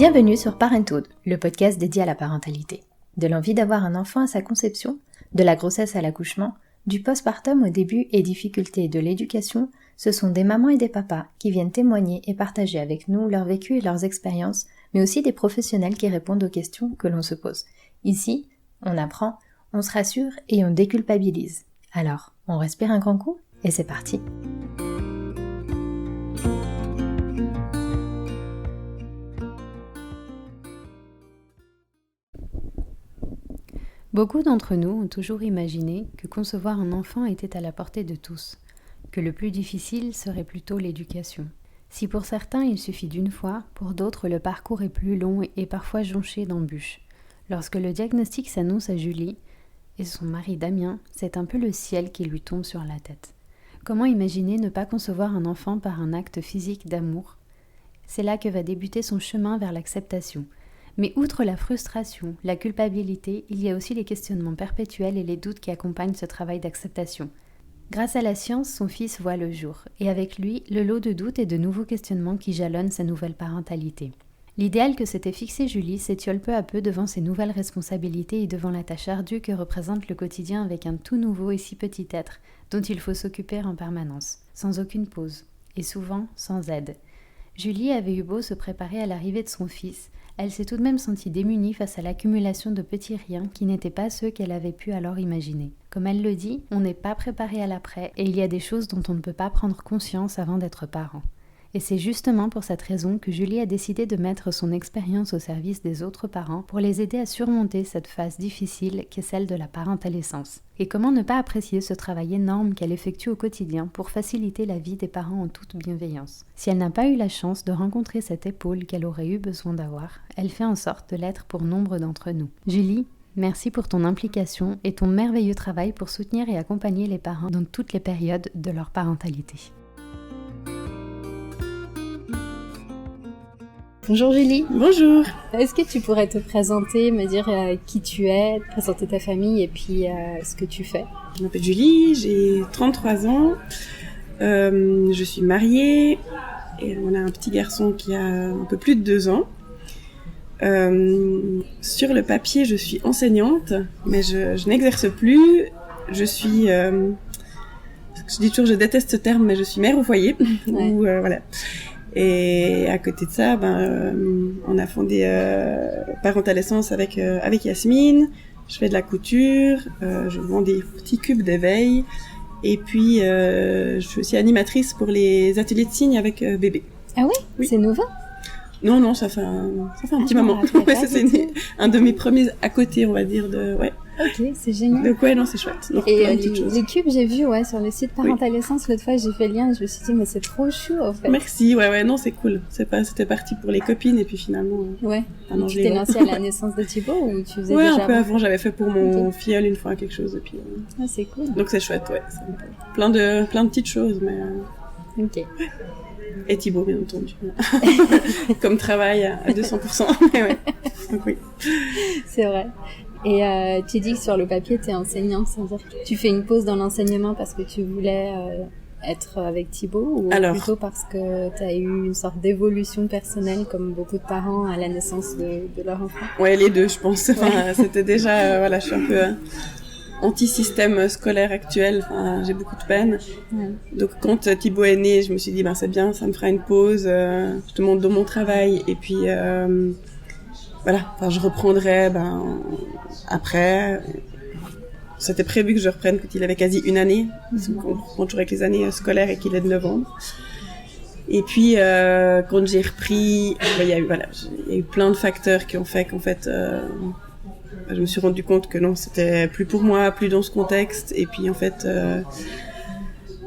Bienvenue sur Parenthood, le podcast dédié à la parentalité. De l'envie d'avoir un enfant à sa conception, de la grossesse à l'accouchement, du postpartum au début et difficultés de l'éducation, ce sont des mamans et des papas qui viennent témoigner et partager avec nous leur vécu et leurs expériences, mais aussi des professionnels qui répondent aux questions que l'on se pose. Ici, on apprend, on se rassure et on déculpabilise. Alors, on respire un grand coup et c'est parti. Beaucoup d'entre nous ont toujours imaginé que concevoir un enfant était à la portée de tous, que le plus difficile serait plutôt l'éducation. Si pour certains il suffit d'une fois, pour d'autres le parcours est plus long et parfois jonché d'embûches. Lorsque le diagnostic s'annonce à Julie et son mari Damien, c'est un peu le ciel qui lui tombe sur la tête. Comment imaginer ne pas concevoir un enfant par un acte physique d'amour ? C'est là que va débuter son chemin vers l'acceptation. Mais outre la frustration, la culpabilité, il y a aussi les questionnements perpétuels et les doutes qui accompagnent ce travail d'acceptation. Grâce à la science, son fils voit le jour, et avec lui, le lot de doutes et de nouveaux questionnements qui jalonnent sa nouvelle parentalité. L'idéal que s'était fixé Julie s'étiole peu à peu devant ses nouvelles responsabilités et devant la tâche ardue que représente le quotidien avec un tout nouveau et si petit être, dont il faut s'occuper en permanence, sans aucune pause, et souvent sans aide. Julie avait eu beau se préparer à l'arrivée de son fils, elle s'est tout de même sentie démunie face à l'accumulation de petits riens qui n'étaient pas ceux qu'elle avait pu alors imaginer. Comme elle le dit, on n'est pas préparé à l'après et il y a des choses dont on ne peut pas prendre conscience avant d'être parent. Et c'est justement pour cette raison que Julie a décidé de mettre son expérience au service des autres parents pour les aider à surmonter cette phase difficile qu'est celle de la parentalisance. Et comment ne pas apprécier ce travail énorme qu'elle effectue au quotidien pour faciliter la vie des parents en toute bienveillance. Si elle n'a pas eu la chance de rencontrer cette épaule qu'elle aurait eu besoin d'avoir, elle fait en sorte de l'être pour nombre d'entre nous. Julie, merci pour ton implication et ton merveilleux travail pour soutenir et accompagner les parents dans toutes les périodes de leur parentalité. Bonjour Julie. Bonjour. Est-ce que tu pourrais te présenter, me dire qui tu es, te présenter ta famille et puis ce que tu fais ? Je m'appelle Julie, j'ai 33 ans, je suis mariée et on a un petit garçon qui a un peu plus de 2 ans. Sur le papier, je suis enseignante, mais je n'exerce plus. Je suis... je dis toujours, je déteste ce terme, mais je suis mère au foyer. Ouais. Voilà. Et à côté de ça, on a fondé Parentalisance avec Yasmine. Je fais de la couture, je vends des petits cubes d'éveil. Et puis, je suis aussi animatrice pour les ateliers de signes avec bébé. Ah oui, oui. C'est nouveau ? Non, ça fait un petit moment. Ouais, ça, c'est un de mes premiers à côté, on va dire, ouais. Ok, c'est génial. Donc ouais, non, c'est chouette. Donc, et les cubes, j'ai vu, sur le site Parentalisance, l'autre fois, j'ai fait le lien et je me suis dit, mais c'est trop chou, en fait. Merci, ouais, non, c'est cool. C'était parti pour les copines et puis finalement... Ouais. Tu t'es lancée à la naissance de Thibaut ou tu faisais déjà un peu avant, j'avais fait pour mon filleul une fois quelque chose et puis... Ah, c'est cool. Donc c'est chouette, ouais. C'est plein de petites choses, mais... Ok. Et Thibaut, bien entendu. Comme travail à 200%, mais ouais. Donc oui. C'est vrai. Et tu dis que sur le papier, tu es enseignant, c'est-à-dire que tu fais une pause dans l'enseignement parce que tu voulais être avec Thibaut ou plutôt parce que tu as eu une sorte d'évolution personnelle comme beaucoup de parents à la naissance de leur enfant ? Ouais, les deux, je pense. Enfin, c'était déjà... je suis un peu... anti-système scolaire actuel, j'ai beaucoup de peine. Ouais. Donc quand Thibaut est né, je me suis dit c'est bien, ça me fera une pause, je te montre dans mon travail et puis je reprendrai après. C'était prévu que je reprenne quand il avait quasi une année, parce qu'on reprend toujours avec les années scolaires et qu'il est de novembre. Et puis quand j'ai repris, il y a eu plein de facteurs qui ont fait qu'en fait je me suis rendu compte que non, c'était plus pour moi, plus dans ce contexte. Et puis en fait,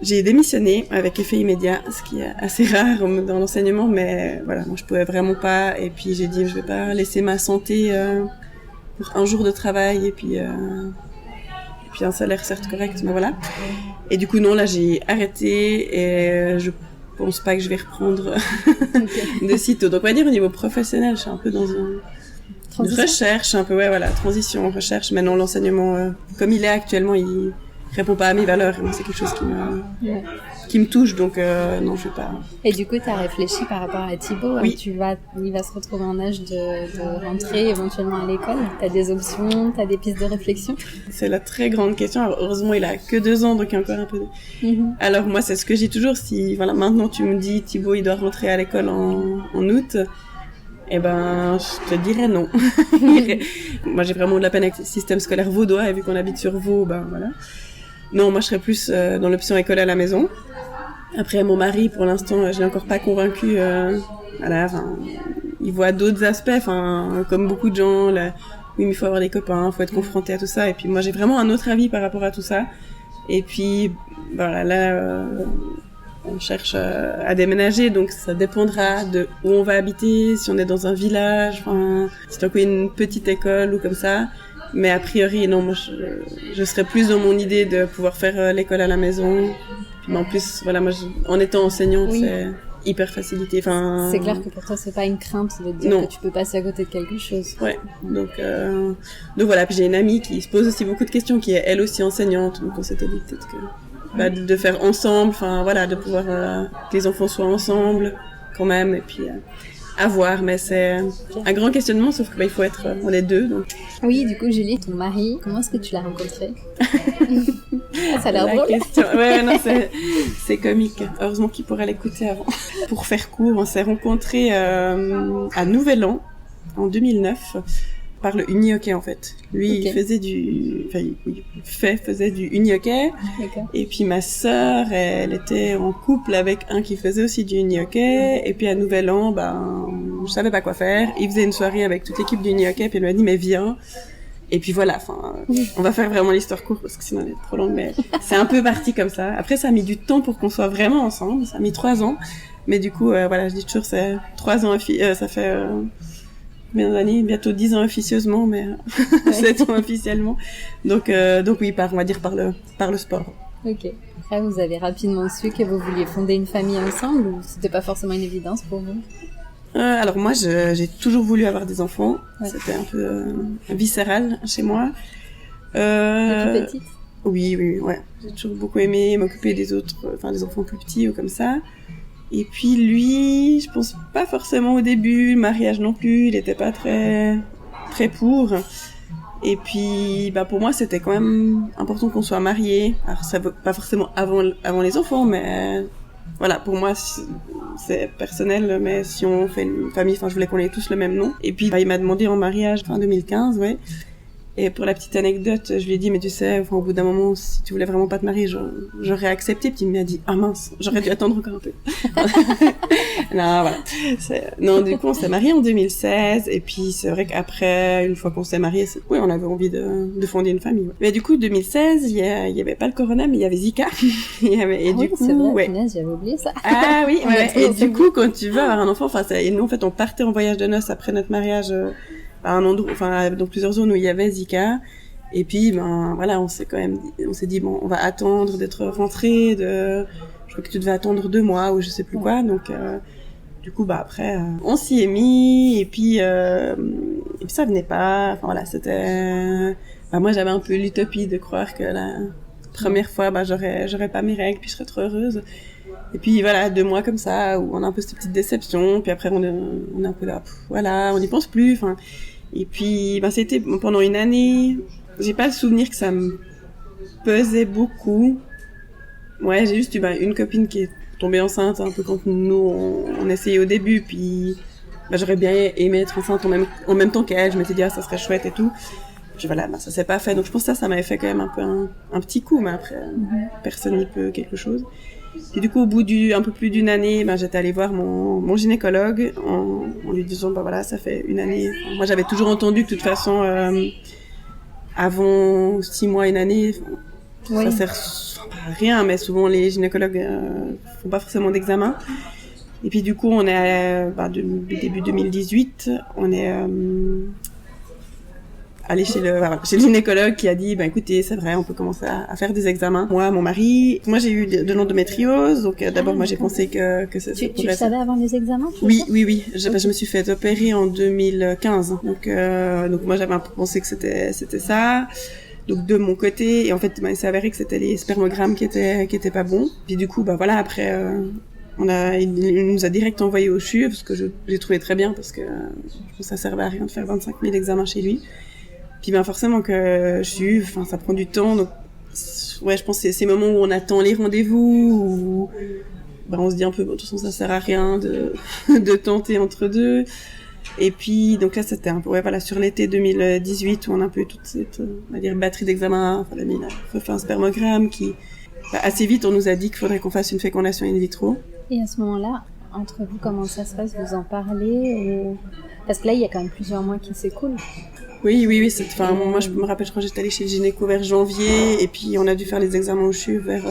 j'ai démissionné avec effet immédiat, ce qui est assez rare dans l'enseignement, mais voilà, moi je pouvais vraiment pas. Et puis j'ai dit, je vais pas laisser ma santé pour un jour de travail et puis un salaire certes correct, mais voilà. Et du coup non, là j'ai arrêté et je pense pas que je vais reprendre de sitôt. Donc on va dire au niveau professionnel, je suis un peu dans une recherche, un peu transition, recherche. Maintenant l'enseignement comme il est actuellement, il répond pas à mes valeurs. Et moi, c'est quelque chose qui me touche, donc non, je vais pas. Et du coup, tu as réfléchi par rapport à Thibaut, oui. Il va se retrouver en âge de rentrer éventuellement à l'école. Tu as des options, tu as des pistes de réflexion? C'est la très grande question. Alors, heureusement, il a que 2 ans, donc il y a encore un peu de... Alors moi, c'est ce que j'ai toujours. Si voilà, maintenant tu me dis Thibaut, il doit rentrer à l'école en août, eh ben, je te dirais non. Moi, j'ai vraiment de la peine avec le système scolaire vaudois, et vu qu'on habite sur Vaud, ben voilà. Non, moi, je serais plus dans l'option école à la maison. Après, mon mari, pour l'instant, je l'ai encore pas convaincu. Voilà, il voit d'autres aspects, comme beaucoup de gens. Là, oui, mais il faut avoir des copains, faut être confronté à tout ça. Et puis, moi, j'ai vraiment un autre avis par rapport à tout ça. Et puis, voilà, là, on cherche à déménager, donc ça dépendra de où on va habiter, si on est dans un village, si c'est une petite école ou comme ça. Mais a priori, non, moi, je serais plus dans mon idée de pouvoir faire l'école à la maison. Mais en plus, voilà, moi, en étant enseignante, c'est hyper facilité. C'est clair que pour toi, c'est pas une crainte de te dire que tu peux passer à côté de quelque chose. Ouais. Donc voilà. Puis j'ai une amie qui se pose aussi beaucoup de questions, qui est elle aussi enseignante. Donc on s'était dit peut-être que de faire ensemble, de pouvoir que les enfants soient ensemble quand même. Et puis à voir, mais c'est un grand questionnement, sauf que il faut être, on est 2, donc. Oui, du coup, Julie, ton mari, comment est-ce que tu l'as rencontré? Ça a l'air drôle. Ouais, non, c'est comique. Heureusement qu'il pourrait l'écouter avant. Pour faire court, on s'est rencontrés à Nouvel An, en 2009, par le uni-hockey, en fait. Lui, il faisait faisait du uni-hockey. Et puis ma sœur, elle était en couple avec un qui faisait aussi du uni-hockey. Et puis à Nouvel An, je savais pas quoi faire. Il faisait une soirée avec toute l'équipe du uni-hockey, puis elle m'a dit, mais viens. Et puis voilà, on va faire vraiment l'histoire courte parce que sinon elle est trop longue, mais c'est un peu parti comme ça. Après, ça a mis du temps pour qu'on soit vraiment ensemble. Ça a mis 3 ans. Mais du coup, je dis toujours, c'est 3 ans, ça fait combien d'années? Bientôt 10 ans officieusement, mais 7 ans officiellement. Donc oui, on va dire par le sport. Ok. Après, vous avez rapidement su que vous vouliez fonder une famille ensemble, ou c'était pas forcément une évidence pour vous? Alors moi, j'ai toujours voulu avoir des enfants. Ouais. C'était un peu viscéral chez moi. Depuis petite? Oui, ouais. J'ai toujours beaucoup aimé m'occuper des autres, des enfants plus petits ou comme ça. Et puis lui, je pense pas forcément au début, le mariage non plus, il était pas très très pour. Et puis pour moi, c'était quand même important qu'on soit mariés. Alors ça veut pas forcément avant les enfants, mais voilà, pour moi c'est personnel, mais si on fait une famille, je voulais qu'on ait tous le même nom. Et puis il m'a demandé en mariage fin 2015, ouais. Et pour la petite anecdote, je lui ai dit, mais tu sais, au bout d'un moment, si tu voulais vraiment pas te marier, j'aurais accepté. Puis il m'a dit, ah mince, j'aurais dû attendre encore un peu. Non, voilà. Non, du coup, on s'est mariés en 2016. Et puis c'est vrai qu'après, une fois qu'on s'est mariés, on avait envie de fonder une famille. Ouais. Mais du coup, 2016, il y avait pas le corona, mais il y avait Zika. Du coup, c'est vrai, j'avais oublié ça. Ah oui, ouais. Et du coup, quand tu veux avoir un enfant, et nous, en fait, on partait en voyage de noces après notre mariage, à un endroit, dans plusieurs zones où il y avait Zika. Et puis, on s'est dit, bon, on va attendre d'être rentré je crois que tu devais attendre 2 mois ou je sais plus quoi. Donc, du coup, après, on s'y est mis, et puis ça venait pas. C'était, moi, j'avais un peu l'utopie de croire que la première fois, j'aurais pas mes règles, puis je serais trop heureuse. Et puis, 2 mois comme ça, où on a un peu cette petite déception, puis après, on est un peu là, on n'y pense plus, Et puis, c'était pendant une année, j'ai pas le souvenir que ça me pesait beaucoup. Ouais, j'ai juste eu une copine qui est tombée enceinte un peu quand nous on essayait au début, puis j'aurais bien aimé être enceinte en même temps qu'elle. Je m'étais dit ça serait chouette et tout. Puis ça s'est pas fait. Donc je pense que ça m'avait fait quand même un peu un petit coup, mais après personne n'y peut quelque chose. Et du coup, au bout un peu plus d'une année, j'étais allée voir mon gynécologue en lui disant, ça fait une année. Moi, j'avais toujours entendu que de toute façon, avant 6 mois, une année, ça sert à rien, mais souvent les gynécologues font pas forcément d'examen. Et puis du coup, on est début 2018, on est aller chez le gynécologue qui a dit, écoutez, c'est vrai, on peut commencer à faire des examens. Moi, mon mari, j'ai eu de l'endométriose, donc d'abord, moi, j'ai pensé que ça pourrait... Tu le savais avant les examens? Oui. Je me suis fait opérer en 2015. Donc moi, j'avais un peu pensé que c'était ça. Donc de mon côté, et en fait, il s'est avéré que c'était les spermogrammes qui étaient pas bons. Puis du coup, voilà, après, il nous a direct envoyé au CHUV, ce que j'ai trouvé très bien parce que je pense que ça servait à rien de faire 25 000 examens chez lui. Puis forcément que CHUV, ça prend du temps. Donc ouais, je pense que c'est ces moments où on attend les rendez-vous, où on se dit un peu, de toute façon, ça sert à rien de tenter entre deux. Et puis, donc là, c'était un peu, sur l'été 2018, où on a un peu toute cette, on va dire, batterie d'examens. Enfin, il a refait un spermogramme qui, assez vite, on nous a dit qu'il faudrait qu'on fasse une fécondation in vitro. Et à ce moment-là, entre vous, comment ça se passe? Vous en parlez Parce que là, il y a quand même plusieurs mois qui s'écoulent. Oui. Moi, je me rappelle, je crois que j'étais allée chez le gynéco vers janvier, et puis on a dû faire les examens au CHUV vers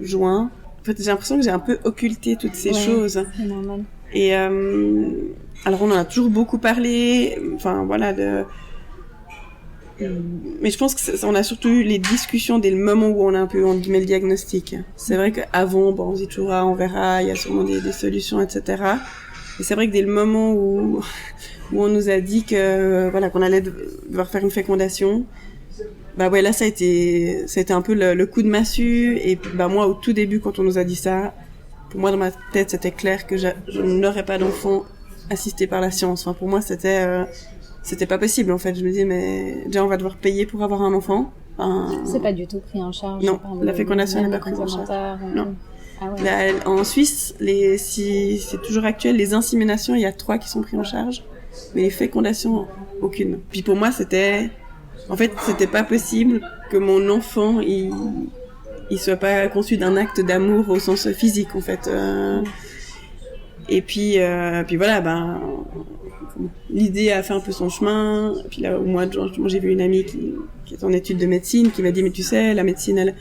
juin. En fait, j'ai l'impression que j'ai un peu occulté toutes ces choses. C'est normal. Et alors, on en a toujours beaucoup parlé. Mais je pense que on a surtout eu les discussions dès le moment où on a un peu, on met le diagnostic. C'est vrai qu'avant, on se dit toujours, on verra, il y a sûrement des solutions, etc. Et c'est vrai que dès le moment où on nous a dit qu'on allait devoir faire une fécondation, là, ça a été un peu le coup de massue. Et moi, au tout début, quand on nous a dit ça, pour moi, dans ma tête, c'était clair que je n'aurais pas d'enfant assisté par la science. Pour moi, c'était pas possible, en fait. Je me disais, mais déjà, on va devoir payer pour avoir un enfant. C'est pas du tout pris en charge. Non, la fécondation n'est pas prise en charge. Non. Ah ouais. Là, en Suisse, si c'est toujours actuel, les inséminations, il y a 3 qui sont pris en charge, mais les fécondations, aucune. Puis pour moi, c'était pas possible que mon enfant, il soit pas conçu d'un acte d'amour au sens physique, en fait. Et puis voilà, l'idée a fait un peu son chemin. Et puis là, au mois de juin, j'ai vu une amie qui est en études de médecine, qui m'a dit, mais tu sais, la médecine,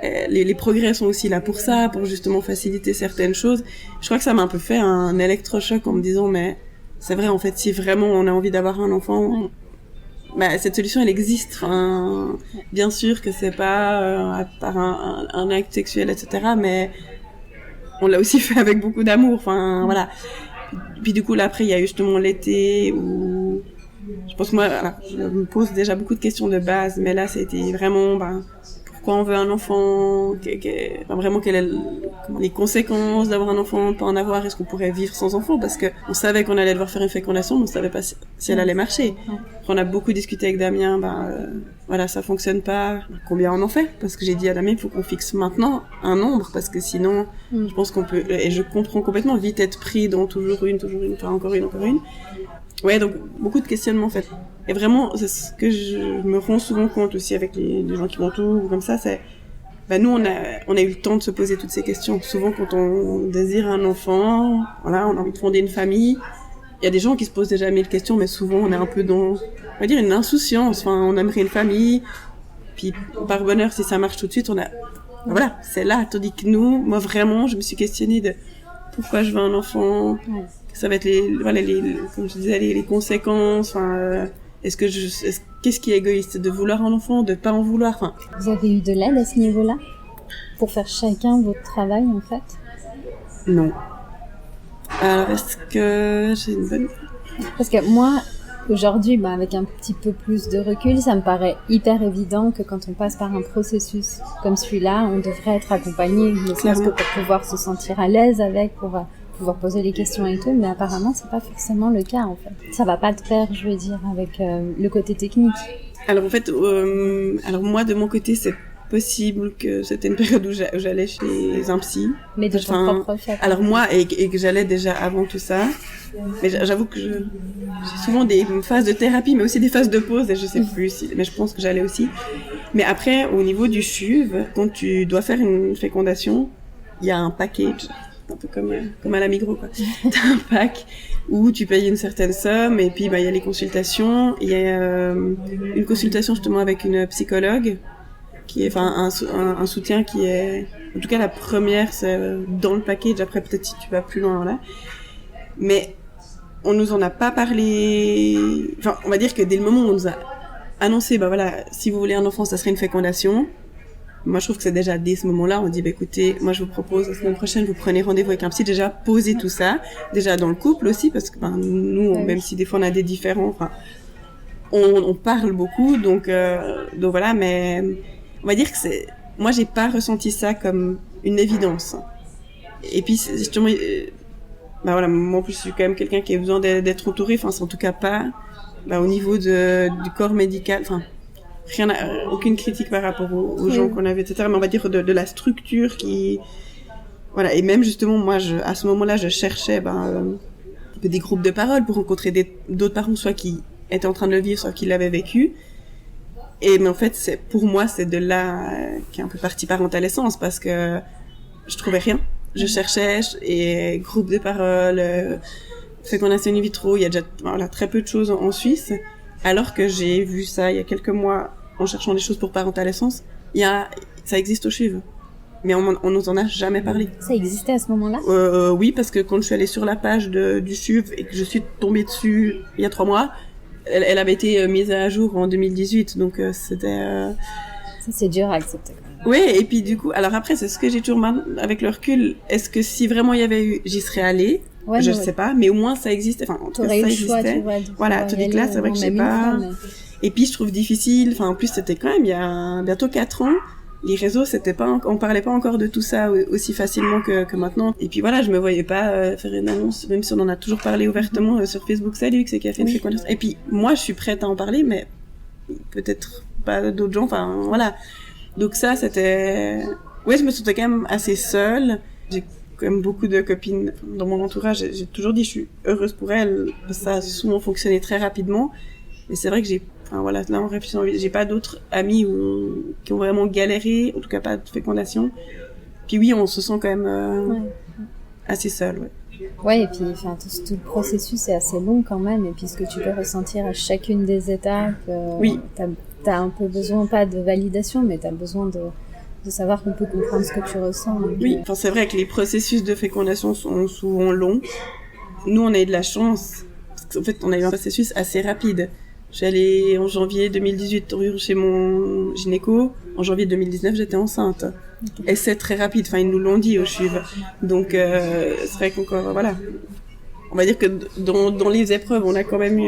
les progrès sont aussi là pour ça, pour justement faciliter certaines choses. Je crois que ça m'a un peu fait un électrochoc en me disant, mais c'est vrai, en fait, si vraiment on a envie d'avoir un enfant, cette solution, elle existe. Bien sûr que c'est pas par un acte sexuel, etc., mais on l'a aussi fait avec beaucoup d'amour. Voilà. Puis du coup, là, après, il y a eu justement l'été où je pense que moi, je me pose déjà beaucoup de questions de base, mais là, c'était vraiment, pourquoi on veut un enfant, vraiment quelles sont les conséquences d'avoir un enfant, de pas en avoir, est-ce qu'on pourrait vivre sans enfant, parce que on savait qu'on allait devoir faire une fécondation, mais on savait pas si elle allait marcher. On a beaucoup discuté avec Damien, ça fonctionne pas, combien on en fait, parce que j'ai dit à Damien, il faut qu'on fixe maintenant un nombre, parce que sinon, je pense qu'on peut, et je comprends complètement, vite être pris dans toujours une, enfin encore une. Ouais, donc beaucoup de questionnements en fait. Et vraiment, c'est ce que je me rends souvent compte aussi avec les gens qui m'entourent ou comme ça, c'est nous on a eu le temps de se poser toutes ces questions. Souvent quand on désire un enfant, voilà, on a envie de fonder une famille, il y a des gens qui se posent déjà 1000 questions, mais souvent on est un peu dans, on va dire, une insouciance. On aimerait une famille, puis par bonheur si ça marche tout de suite, voilà, c'est là. Tandis que nous, moi vraiment, je me suis questionnée de pourquoi je veux un enfant. Ça va être comme je disais, les conséquences. Qu'est-ce qui est égoïste, de vouloir un enfant, de pas en vouloir. Vous avez eu de l'aide à ce niveau-là pour faire chacun votre travail en fait? Non. Alors est-ce que j'ai une bonne... Parce que moi, aujourd'hui, avec un petit peu plus de recul, ça me paraît hyper évident que quand on passe par un processus comme celui-là, on devrait être accompagné, ne serait-ce que pour pouvoir se sentir à l'aise avec, pour pouvoir poser les questions et tout, mais apparemment c'est pas forcément le cas en fait. Ça va pas de pair, je veux dire, avec le côté technique. Alors en fait, moi de mon côté c'est possible que c'était une période où j'allais chez un psy. Mais de ton propre fait. Alors moi, et que j'allais déjà avant tout ça, mais j'avoue que j'ai souvent des phases de thérapie, mais aussi des phases de pause, et je sais plus, mais je pense que j'allais aussi. Mais après, au niveau du CHUV, quand tu dois faire une fécondation, il y a un package, un peu comme à la Migros, quoi. T'as un pack où tu payes une certaine somme, et puis il y a les consultations, il y a une consultation justement avec une psychologue, qui est un soutien qui est, en tout cas la première c'est dans le package, après peut-être si tu vas plus loin là, mais on nous en a pas parlé. On va dire que dès le moment où on nous a annoncé si vous voulez un enfant ça serait une fécondation, moi je trouve que c'est déjà dès ce moment-là on dit écoutez, moi je vous propose la semaine prochaine vous prenez rendez-vous avec un psy, déjà posez tout ça déjà dans le couple aussi, parce que nous même si des fois on a des différends, on parle beaucoup, donc voilà, mais on va dire que moi j'ai pas ressenti ça comme une évidence. Et puis justement, bah voilà, moi en plus je suis quand même quelqu'un qui a besoin d'être entouré, enfin c'est en tout cas pas, au niveau du corps médical, enfin aucune critique par rapport aux gens qu'on avait, etc. Mais on va dire de la structure qui, voilà, et même justement moi à ce moment-là je cherchais des groupes de parole pour rencontrer d'autres parents, soit qui étaient en train de le vivre, soit qui l'avaient vécu. Mais en fait, pour moi, c'est de là qu'est un peu partie Parental Essence, parce que je trouvais rien. Je cherchais, et groupe de parole, fécondation in vitro, il y a déjà très peu de choses en Suisse. Alors que j'ai vu ça il y a quelques mois en cherchant des choses pour Parental Essence, ça existe au CHUV. Mais on nous en a jamais parlé. Ça existait à ce moment-là? Oui, parce que quand je suis allée sur la page du CHUV et que je suis tombée dessus il y a 3 mois, elle avait été mise à jour en 2018, donc c'était... Ça, c'est dur à accepter quand même. Oui, et puis du coup, alors après, c'est ce que j'ai toujours avec le recul. Est-ce que si vraiment il y avait eu, j'y serais allée? Je ne sais pas, mais au moins ça existait. Enfin, en tout cas, ça existait. Voilà, tu dis que là, c'est vrai que je sais pas. Et puis je trouve difficile. Enfin, en plus, c'était quand même il y a bientôt 4 ans. Les réseaux, on parlait pas encore de tout ça aussi facilement que maintenant. Et puis voilà, je me voyais pas faire une annonce, même si on en a toujours parlé ouvertement sur Facebook. Salut, c'est qui a fait une fécondation. Et puis moi, je suis prête à en parler, mais peut-être pas d'autres gens. Enfin, voilà. Donc ça, c'était... Ouais, je me sentais quand même assez seule. J'ai quand même beaucoup de copines dans mon entourage. J'ai toujours dit, je suis heureuse pour elles. Ça a souvent fonctionné très rapidement. Mais c'est vrai que là, en réfléchissant, j'ai pas d'autres amis qui ont vraiment galéré, en tout cas pas de fécondation. Puis oui, on se sent quand même assez seul, ouais. Ouais, et puis tout le processus est assez long quand même, et puis ce que tu peux ressentir à chacune des étapes, oui. T'as un peu besoin, pas de validation, mais t'as besoin de savoir qu'on peut comprendre ce que tu ressens. Oui, c'est vrai que les processus de fécondation sont souvent longs. Nous, on a eu de la chance, parce qu'en fait, on a eu un processus assez rapide. Je suis allée en janvier 2018 chez mon gynéco. En janvier 2019, j'étais enceinte. Okay. Et c'est très rapide. Enfin, ils nous l'ont dit au CHUV. Donc, c'est vrai qu'encore, voilà. On va dire que dans les épreuves, on a quand même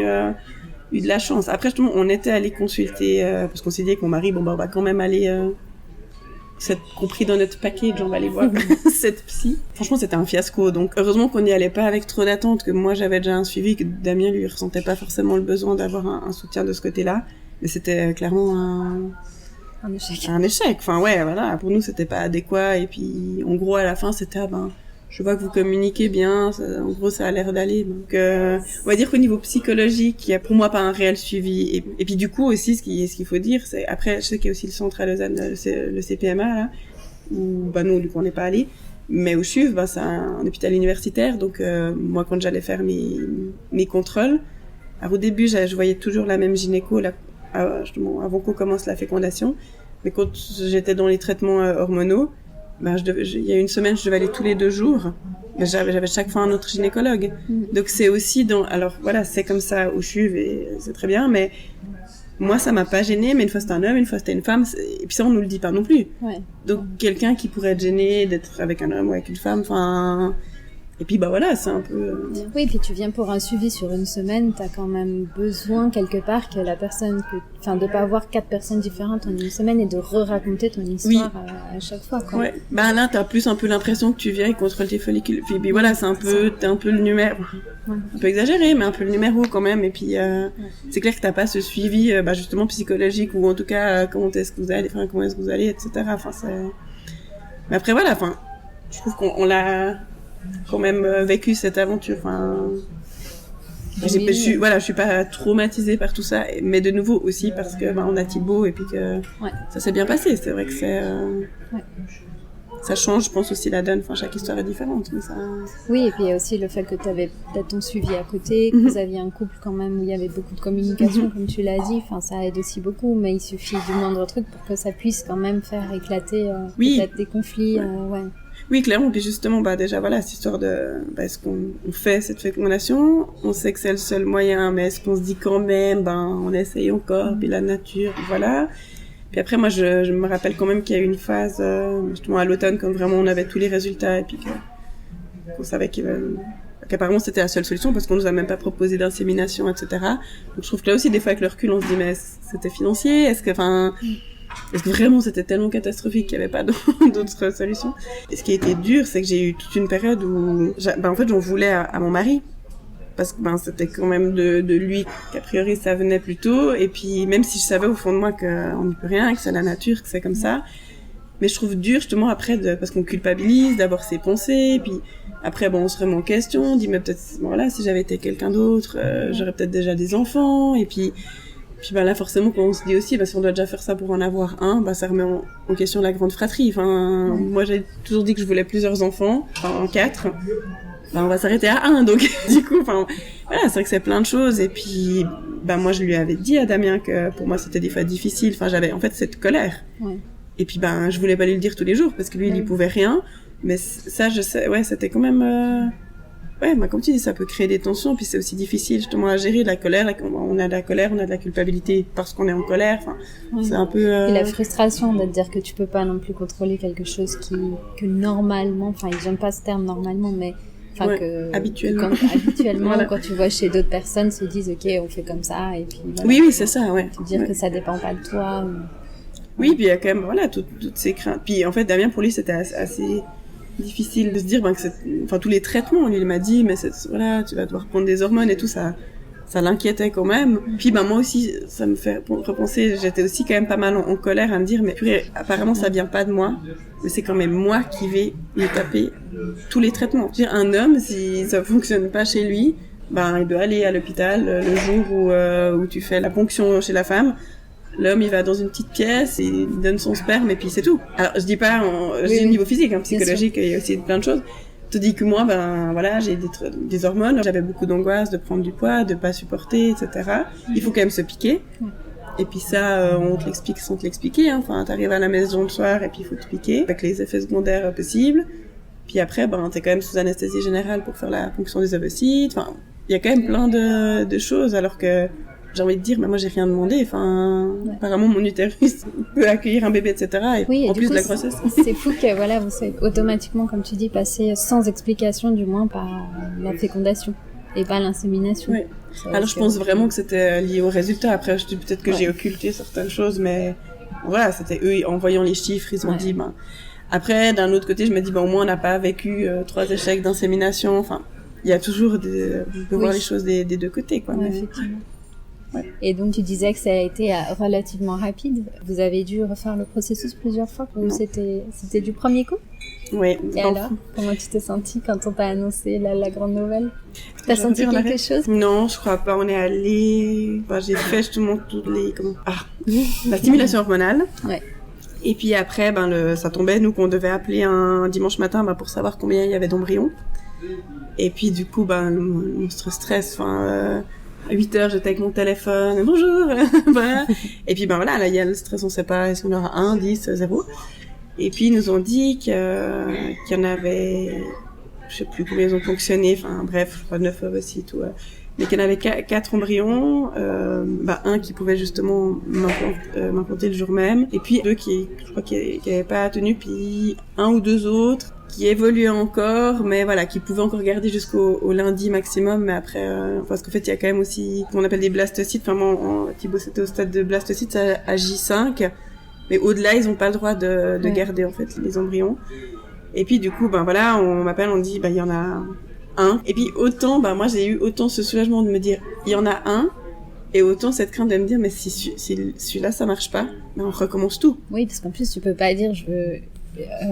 eu de la chance. Après, justement, on était allé consulter, parce qu'on s'est dit avec mon mari, on va quand même aller, c'est compris dans notre package, on va aller voir cette psy. Franchement, c'était un fiasco. Donc, heureusement qu'on n'y allait pas avec trop d'attente, que moi, j'avais déjà un suivi, que Damien, lui, ressentait pas forcément le besoin d'avoir un soutien de ce côté-là. Mais c'était clairement un échec. Un échec. Enfin, ouais, voilà. Pour nous, c'était pas adéquat. Et puis, en gros, à la fin, c'était, je vois que vous communiquez bien, en gros ça a l'air d'aller. Donc on va dire qu'au niveau psychologique, il y a pour moi pas un réel suivi. Et puis du coup aussi ce qu'il faut dire, c'est après je sais qu'il y a aussi le centre à Lausanne, le CPMA là, où nous du coup on n'est pas allé, mais au CHUV c'est un hôpital universitaire, donc moi quand j'allais faire mes contrôles, alors au début je voyais toujours la même gynéco là, justement avant qu'on commence la fécondation, mais quand j'étais dans les traitements hormonaux, il y a une semaine, je devais aller tous les 2 jours. Mais j'avais chaque fois un autre gynécologue. Donc c'est aussi alors voilà, c'est comme ça au CHUV et c'est très bien, mais moi ça m'a pas gênée, mais une fois c'était un homme, une fois c'était une femme, et puis ça on nous le dit pas non plus. Ouais. Donc quelqu'un qui pourrait être gêné d'être avec un homme ou avec une femme, et puis voilà, c'est un peu... Oui, puis tu viens pour un suivi sur une semaine, t'as quand même besoin quelque part que la personne, de pas avoir 4 personnes différentes en une semaine et de re-raconter ton histoire à chaque fois, quoi. Ouais. Là, t'as plus un peu l'impression que tu viens et contrôle tes follicules. Puis voilà, t'es un peu le numéro. Ouais. Un peu exagéré, mais un peu le numéro quand même. Et puis, c'est clair que t'as pas ce suivi, justement psychologique, ou en tout cas, comment est-ce que vous allez, etc. Mais après, voilà, je trouve qu'on l'a quand même vécu cette aventure. Je suis pas traumatisée par tout ça, mais de nouveau aussi parce que on a Thibaut et puis que ça s'est bien passé. C'est vrai que ça change, je pense aussi la donne. Chaque histoire est différente, mais ça. Oui, et puis il y a aussi le fait que tu avais peut-être ton suivi à côté, que vous aviez un couple quand même où il y avait beaucoup de communication, comme tu l'as dit. Ça aide aussi beaucoup, mais il suffit du moindre truc pour que ça puisse quand même faire éclater peut-être des conflits. Oui, clairement. Puis justement, déjà, voilà, cette histoire de, est-ce qu'on fait cette fécondation? On sait que c'est le seul moyen, mais est-ce qu'on se dit quand même, on essaye encore, puis la nature, voilà. Puis après, moi, je me rappelle quand même qu'il y a eu une phase, justement, à l'automne, quand vraiment on avait tous les résultats, et puis qu'on savait qu'apparemment c'était la seule solution parce qu'on nous a même pas proposé d'insémination, etc. Donc je trouve que là aussi, des fois avec le recul, on se dit mais c'était financier, est-ce que vraiment c'était tellement catastrophique qu'il n'y avait pas d'autres solutions. Et ce qui a été dur, c'est que j'ai eu toute une période où, en fait, j'en voulais à mon mari. Parce que c'était quand même de lui qu'a priori ça venait plus tôt. Et puis même si je savais au fond de moi qu'on n'y peut rien, que c'est la nature, que c'est comme ça. Mais je trouve dur justement après, parce qu'on culpabilise d'abord ses pensées. Puis après, on se remet en question. On dit mais peut-être, voilà, si j'avais été quelqu'un d'autre, j'aurais peut-être déjà des enfants. Et puis là forcément quand on se dit aussi, si on doit déjà faire ça pour en avoir un, ça remet en question la grande fratrie. Moi j'ai toujours dit que je voulais plusieurs enfants, en 4. On va s'arrêter à 1, donc du coup, voilà, c'est vrai que c'est plein de choses. Et puis, moi, je lui avais dit à Damien que pour moi, c'était des fois difficile. J'avais en fait cette colère. Ouais. Et puis, je voulais pas lui le dire tous les jours parce que lui, il y pouvait rien. Mais ça, je sais, c'était quand même. Comme tu dis, ça peut créer des tensions. Puis c'est aussi difficile justement à gérer la colère. On a de la colère, on a de la culpabilité parce qu'on est en colère. C'est un peu. Et la frustration de te dire que tu peux pas non plus contrôler quelque chose que normalement, j'aime pas ce terme normalement, mais habituellement, voilà. Quand tu vois chez d'autres personnes se disent ok, on fait comme ça et puis voilà, oui c'est ça, te dire que ça dépend pas de toi oui, puis il y a quand même toutes ces craintes. Puis en fait Damien, pour lui c'était assez difficile de se dire que tous les traitements, lui il m'a dit mais tu vas devoir prendre des hormones et tout, ça l'inquiétait quand même. Puis moi aussi, ça me fait repenser, j'étais aussi quand même pas mal en colère à me dire mais purée, apparemment ça vient pas de moi, mais c'est quand même moi qui vais lui taper tous les traitements. Je veux dire, un homme, si ça fonctionne pas chez lui, il doit aller à l'hôpital le jour où tu fais la ponction chez la femme. L'homme, il va dans une petite pièce, il donne son sperme et puis c'est tout. Alors je dis pas, je dis au niveau physique, psychologique, il y a aussi plein de choses. Je te dis que moi, j'ai des hormones, j'avais beaucoup d'angoisse de prendre du poids, de pas supporter, etc. Il faut quand même se piquer. Et puis ça, on te l'explique sans te l'expliquer. T'arrives à la maison le soir et puis il faut te piquer avec les effets secondaires possibles. Puis après, t'es quand même sous anesthésie générale pour faire la ponction des ovocytes. Il y a quand même plein de choses, alors que j'ai envie de dire, mais moi j'ai rien demandé. Apparemment mon utérus peut accueillir un bébé, etc. Et en plus de la grossesse. C'est fou que vous savez, automatiquement, comme tu dis, passer sans explication, du moins par la fécondation et pas l'insémination. Oui. Alors je pense vraiment que c'était lié au résultat. Après, je dis peut-être que j'ai occulté certaines choses, mais voilà, c'était eux, en voyant les chiffres, ils ont dit. Après, d'un autre côté, je me dis, au moins on n'a pas vécu 3 échecs d'insémination. Il y a toujours on peut voir les choses des deux côtés, quoi. Ouais, effectivement. Ouais. Et donc tu disais que ça a été relativement rapide. Vous avez dû refaire le processus plusieurs fois ou c'était du premier coup? Oui. Et alors, comment tu t'es sentie quand on t'a annoncé la grande nouvelle? T'as senti quelque chose? Non, je crois pas. On est allé. J'ai fait justement la stimulation hormonale. Ouais. Et puis après, ça tombait, nous, qu'on devait appeler un dimanche matin pour savoir combien il y avait d'embryons. Et puis du coup, monstre stress. À 8h, j'étais avec mon téléphone, bonjour, voilà. Et puis là, il y a le stress, on sait pas, est-ce qu'on aura 1, 10, 0. Et puis ils nous ont dit qu'il y en avait, je sais plus combien ils ont fonctionné, bref, je crois 9 aussi, tout. Mais qu'il y en avait 4 embryons, un qui pouvait justement m'implanter le jour même, et puis 2 qui n'avaient pas tenu, puis 1 ou 2 autres qui évoluaient encore, mais voilà, qui pouvaient encore garder jusqu'au lundi maximum, mais après, parce qu'en fait, il y a quand même aussi ce qu'on appelle des blastocytes. Thibaut, c'était au stade de blastocytes à J5, mais au-delà, ils n'ont pas le droit de garder, en fait, les embryons. Et puis, du coup, on m'appelle, on dit, il y en a un. Et puis, autant, moi, j'ai eu autant ce soulagement de me dire, il y en a un, et autant cette crainte de me dire, mais si celui-là, ça marche pas, on recommence tout. Oui, parce qu'en plus, tu peux pas dire, je veux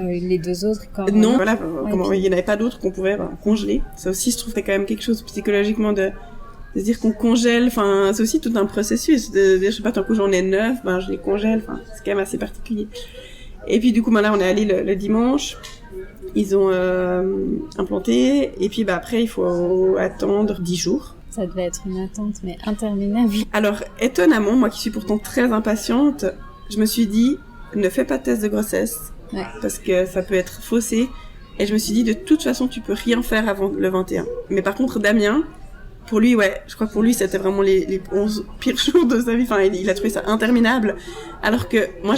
les 2 autres quand non, voilà, il y en avait pas d'autres qu'on pouvait congeler. Ça aussi, je trouve que c'est quand même quelque chose psychologiquement de se dire qu'on congèle. C'est aussi tout un processus de dire, je sais pas, tant que j'en ai 9, je les congèle. C'est quand même assez particulier. Et puis du coup, là, on est allé le dimanche. Ils ont implanté, et puis après, il faut attendre 10 jours. Ça devait être une attente, mais interminable. Alors, étonnamment, moi qui suis pourtant très impatiente, je me suis dit, ne fais pas de test de grossesse. Ouais. Parce que ça peut être faussé. Et je me suis dit, de toute façon, tu peux rien faire avant le 21. Mais par contre, Damien, pour lui, je crois que pour lui, c'était vraiment les 11 pires jours de sa vie. Il a trouvé ça interminable. Alors que moi,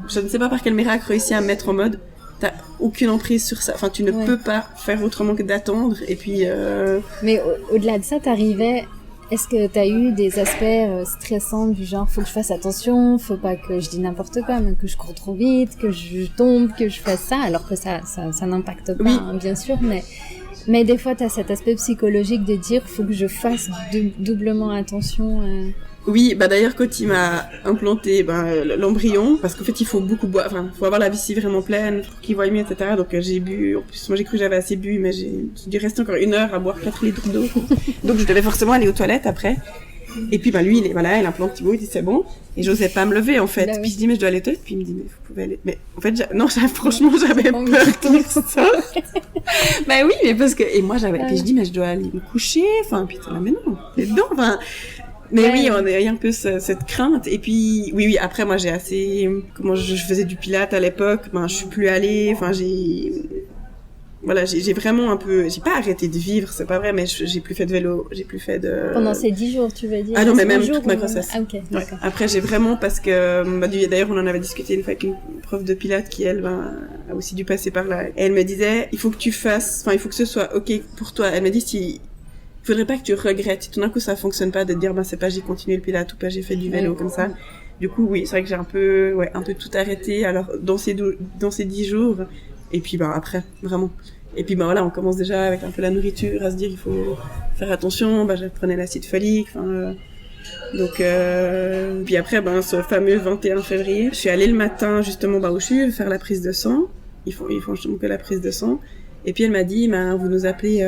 je ne sais pas par quel miracle, réussi à me mettre en mode, t'as aucune emprise sur ça. Enfin, tu ne peux pas faire autrement que d'attendre. Et puis... Mais au-delà de ça, t'arrivais... Est-ce que t'as eu des aspects stressants du genre faut que je fasse attention, faut pas que je dise n'importe quoi, mais que je cours trop vite, que je tombe, que je fasse ça, alors que ça n'impacte pas, hein, bien sûr, mais des fois t'as cet aspect psychologique de dire faut que je fasse doublement attention. Oui, d'ailleurs quand il m'a implanté l'embryon, parce qu'en fait il faut beaucoup boire, enfin faut avoir la vessie vraiment pleine pour qu'il voie mieux, etc. Donc j'ai bu, en plus moi j'ai cru que j'avais assez bu, mais j'ai dû rester encore 1 heure à boire 4 litres d'eau. Donc je devais forcément aller aux toilettes après. Et puis lui il implante Thibaut, il dit c'est bon, et j'osais pas me lever en fait. Bah oui. Puis je dis mais je dois aller aux toilettes, puis il me dit mais vous pouvez aller. Mais en fait franchement j'avais peur de ça. Bah oui, mais parce que et moi j'avais, puis je dis mais je dois aller me coucher, enfin puis t'es là mais non, t'es dedans, enfin. Mais oui, on a un peu cette crainte. Et puis, oui, après, moi, j'ai assez... Comment je faisais du pilates à l'époque, je suis plus allée, enfin, j'ai vraiment un peu... J'ai pas arrêté de vivre, c'est pas vrai, mais j'ai plus fait de vélo, j'ai plus fait de... Pendant ces 10 jours, tu veux dire? Ah non, mais même toute ma grossesse. Ah, ok, d'accord. Ouais. Après, j'ai vraiment, parce que... d'ailleurs, on en avait discuté une fois avec une prof de pilates qui, elle, a aussi dû passer par là. Et elle me disait, il faut que tu fasses... Enfin, il faut que ce soit OK pour toi. Elle me dit, si... Il faudrait pas que tu regrettes. Si tout d'un coup ça fonctionne pas, de te dire c'est pas j'ai continué le pilates ou pas j'ai fait du vélo comme ça. Du coup oui, c'est vrai que j'ai un peu tout arrêté. Alors dans ces 10 jours et puis après vraiment. Et puis on commence déjà avec un peu la nourriture à se dire il faut faire attention. Je prenais l'acide folique. Donc puis après ce fameux 21 février, je suis allée le matin justement au CHUV faire la prise de sang. Ils font justement que la prise de sang. Et puis elle m'a dit vous nous appelez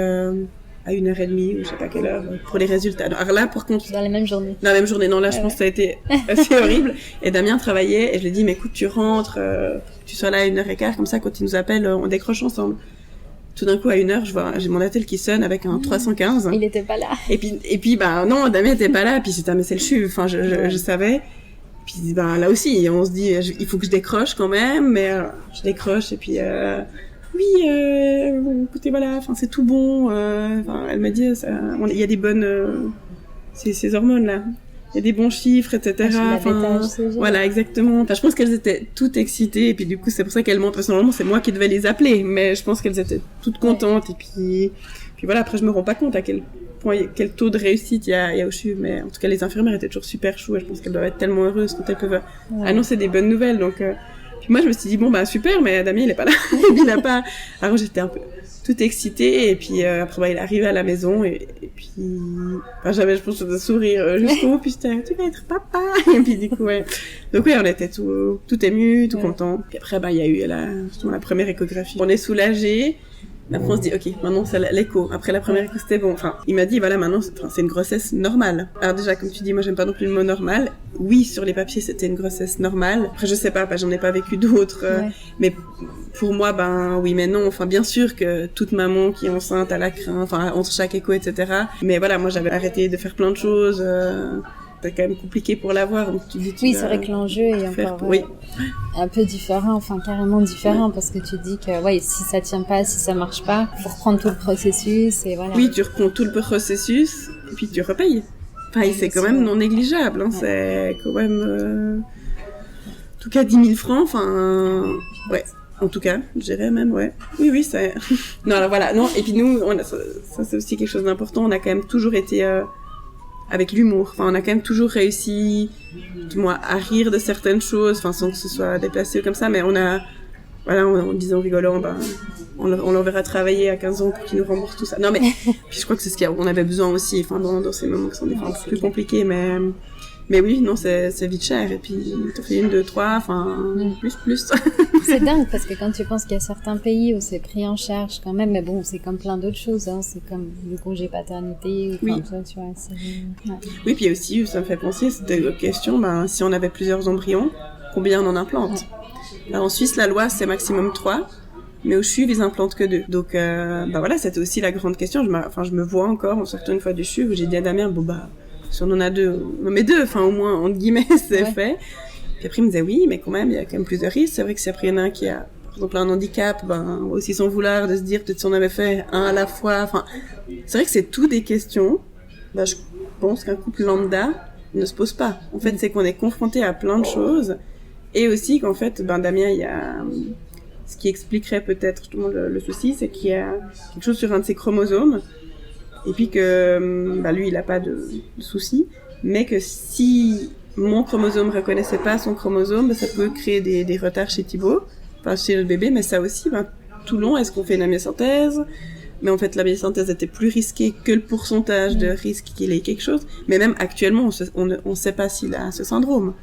à 1h30 ou je sais pas quelle heure pour les résultats. Alors là, par contre... Dans la même journée. Dans la même journée. Non, là, je pense que ça a été assez horrible. Et Damien travaillait et je lui ai dit, mais écoute, tu rentres, tu seras là à 1h15, comme ça, quand il nous appelle, on décroche ensemble. Tout d'un coup, à 1h, j'ai mon attel qui sonne avec un 315. Il était pas là. Et puis, non, Damien était pas là. Puis c'était, mais c'est le CHUV. Enfin, je savais. Puis, là aussi, on se dit, il faut que je décroche quand même, mais je décroche et puis, oui, écoutez, c'est tout bon. Elle m'a dit, il y a des bonnes, ces hormones-là. Il y a des bons chiffres, etc. Voilà, exactement. Je pense qu'elles étaient toutes excitées, et puis du coup, c'est pour ça qu'elles m'ont, parce que normalement, c'est moi qui devais les appeler, mais je pense qu'elles étaient toutes contentes, et puis voilà, après, je me rends pas compte à quel taux de réussite il y a au CHUV, mais en tout cas, les infirmières étaient toujours super choues, et je pense qu'elles doivent être tellement heureuses quand elles peuvent annoncer des bonnes nouvelles, donc, puis moi, je me suis dit, super, mais Damien, il est pas là. Il a pas... Alors, j'étais un peu toute excitée, et puis après, il est arrivé à la maison, et puis... j'avais, je pense, un sourire jusqu'au bout, puis j'étais, tu vas être papa. Et puis, du coup, Donc, on était tout émus, tout contents. Puis après, il y a eu justement la première échographie. On est soulagés. Après, on se dit, ok, maintenant, c'est l'écho. Après la première écho, c'était bon. Enfin, il m'a dit, maintenant, c'est une grossesse normale. Alors déjà, comme tu dis, moi, j'aime pas non plus le mot normal. Oui, sur les papiers, c'était une grossesse normale. Après, je sais pas, j'en ai pas vécu d'autres. Mais pour moi, oui, mais non. Enfin, bien sûr que toute maman qui est enceinte a la crainte, entre chaque écho, etc. Mais voilà, moi, j'avais arrêté de faire plein de choses. C'était quand même compliqué pour l'avoir, donc tu dis oui, c'est vrai que l'enjeu est encore un peu différent, carrément différent, parce que tu dis que si ça tient pas, si ça marche pas, faut reprendre tout le processus et voilà. Oui, tu reprends tout le processus et puis tu repayes. C'est quand même non négligeable, c'est quand même en tout cas 10 000 francs, en tout cas, je dirais même, oui, c'est... Non, alors voilà, non, et puis nous, ça c'est aussi quelque chose d'important, on a quand même toujours été... avec l'humour. On a quand même toujours réussi, du moins, à rire de certaines choses, sans que ce soit déplacé comme ça, mais on a, en disant rigolant, on l'enverra travailler à 15 ans pour qu'il nous rembourse tout ça. Non, mais, puis je crois que c'est ce qu'on avait besoin aussi, dans ces moments qui sont des fois un peu plus compliqués, mais oui, non, c'est vite cher, et puis, t'en fais 1, 2, 3, plus. C'est dingue, parce que quand tu penses qu'il y a certains pays où c'est pris en charge quand même, mais bon, c'est comme plein d'autres choses, c'est comme le congé paternité, ça, tu vois, Oui, puis aussi, ça me fait penser, c'était une question, si on avait plusieurs embryons, combien on en implante? En Suisse, la loi, c'est maximum 3, mais au CHUV, ils implantent que 2. Donc, voilà, c'était aussi la grande question. Je me vois encore, en sortant une fois du CHUV, où j'ai dit à Damien, si on en a 2, on en met 2, au moins, entre guillemets, c'est fait. Puis après, il me disait, oui, mais quand même, il y a quand même plusieurs risques. C'est vrai que si après, il y en a un qui a, par exemple, un handicap, aussi sans vouloir, de se dire, peut-être si on avait fait un à la fois, c'est vrai que c'est tout des questions, je pense qu'un couple lambda ne se pose pas. En fait, c'est qu'on est confronté à plein de choses, et aussi qu'en fait, Damien, ce qui expliquerait peut-être justement le souci, c'est qu'il y a quelque chose sur un de ses chromosomes, et puis que lui, il a pas de souci, mais que si mon chromosome reconnaissait pas son chromosome, ça peut créer des retards chez Thibaut, enfin chez le bébé, mais ça aussi, tout long, est-ce qu'on fait une amniosynthèse? Mais en fait, la myosynthèse était plus risquée que le pourcentage de risque qu'il ait quelque chose. Mais même actuellement, on ne sait pas s'il a ce syndrome.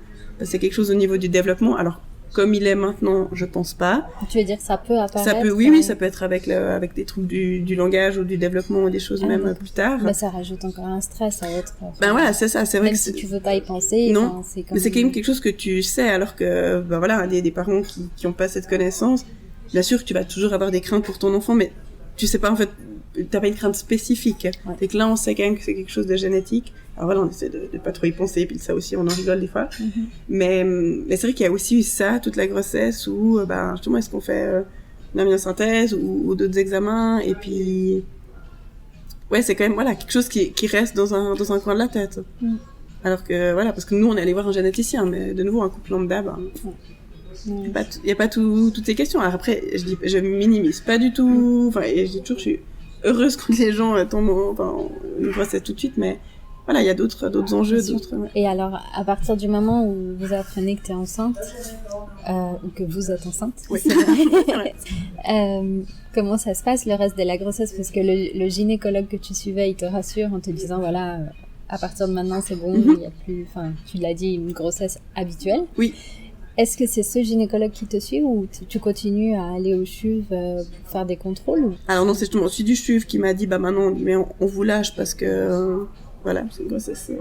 C'est quelque chose au niveau du développement. Alors, comme il est maintenant, je pense pas. Tu veux dire, ça peut apparaître? Ça peut, oui, ça peut être avec des troubles du langage ou du développement ou des choses même plus tard. Mais ça rajoute encore un stress à votre... voilà, c'est ça, c'est vrai même que si tu veux pas y penser. Non, c'est mais c'est quand même quelque chose que tu sais, alors que, des parents qui ont pas cette connaissance, bien sûr que tu vas toujours avoir des craintes pour ton enfant, mais tu sais pas, en fait, t'as pas une crainte spécifique. Ouais. Et que là, on sait quand même que c'est quelque chose de génétique. Alors voilà, on essaie de pas trop y penser, puis ça aussi, on en rigole des fois. Mais c'est vrai qu'il y a aussi eu ça, toute la grossesse, où, justement, est-ce qu'on fait une amniosynthèse ou d'autres examens, et puis... Ouais, c'est quand même, quelque chose qui reste dans un coin de la tête. Alors que, parce que nous, on est allé voir un généticien, mais de nouveau, un couple lambda, il y a pas toutes ces questions. Alors après, je minimise pas du tout, et je dis toujours, je suis heureuse quand les gens tombent une grossesse tout de suite, mais il y a d'autres enjeux, Et alors, à partir du moment où vous apprenez que tu es enceinte, ou que vous êtes enceinte, oui. C'est vrai, comment ça se passe le reste de la grossesse? Parce que le gynécologue que tu suivais, il te rassure en te disant, à partir de maintenant, c'est bon, il y a plus, tu l'as dit, une grossesse habituelle. Oui. Est-ce que c'est ce gynécologue qui te suit ou tu continues à aller au CHUV pour faire des contrôles ou... Alors non, c'est justement celui du CHUV qui m'a dit maintenant on vous lâche parce que c'est une grossesse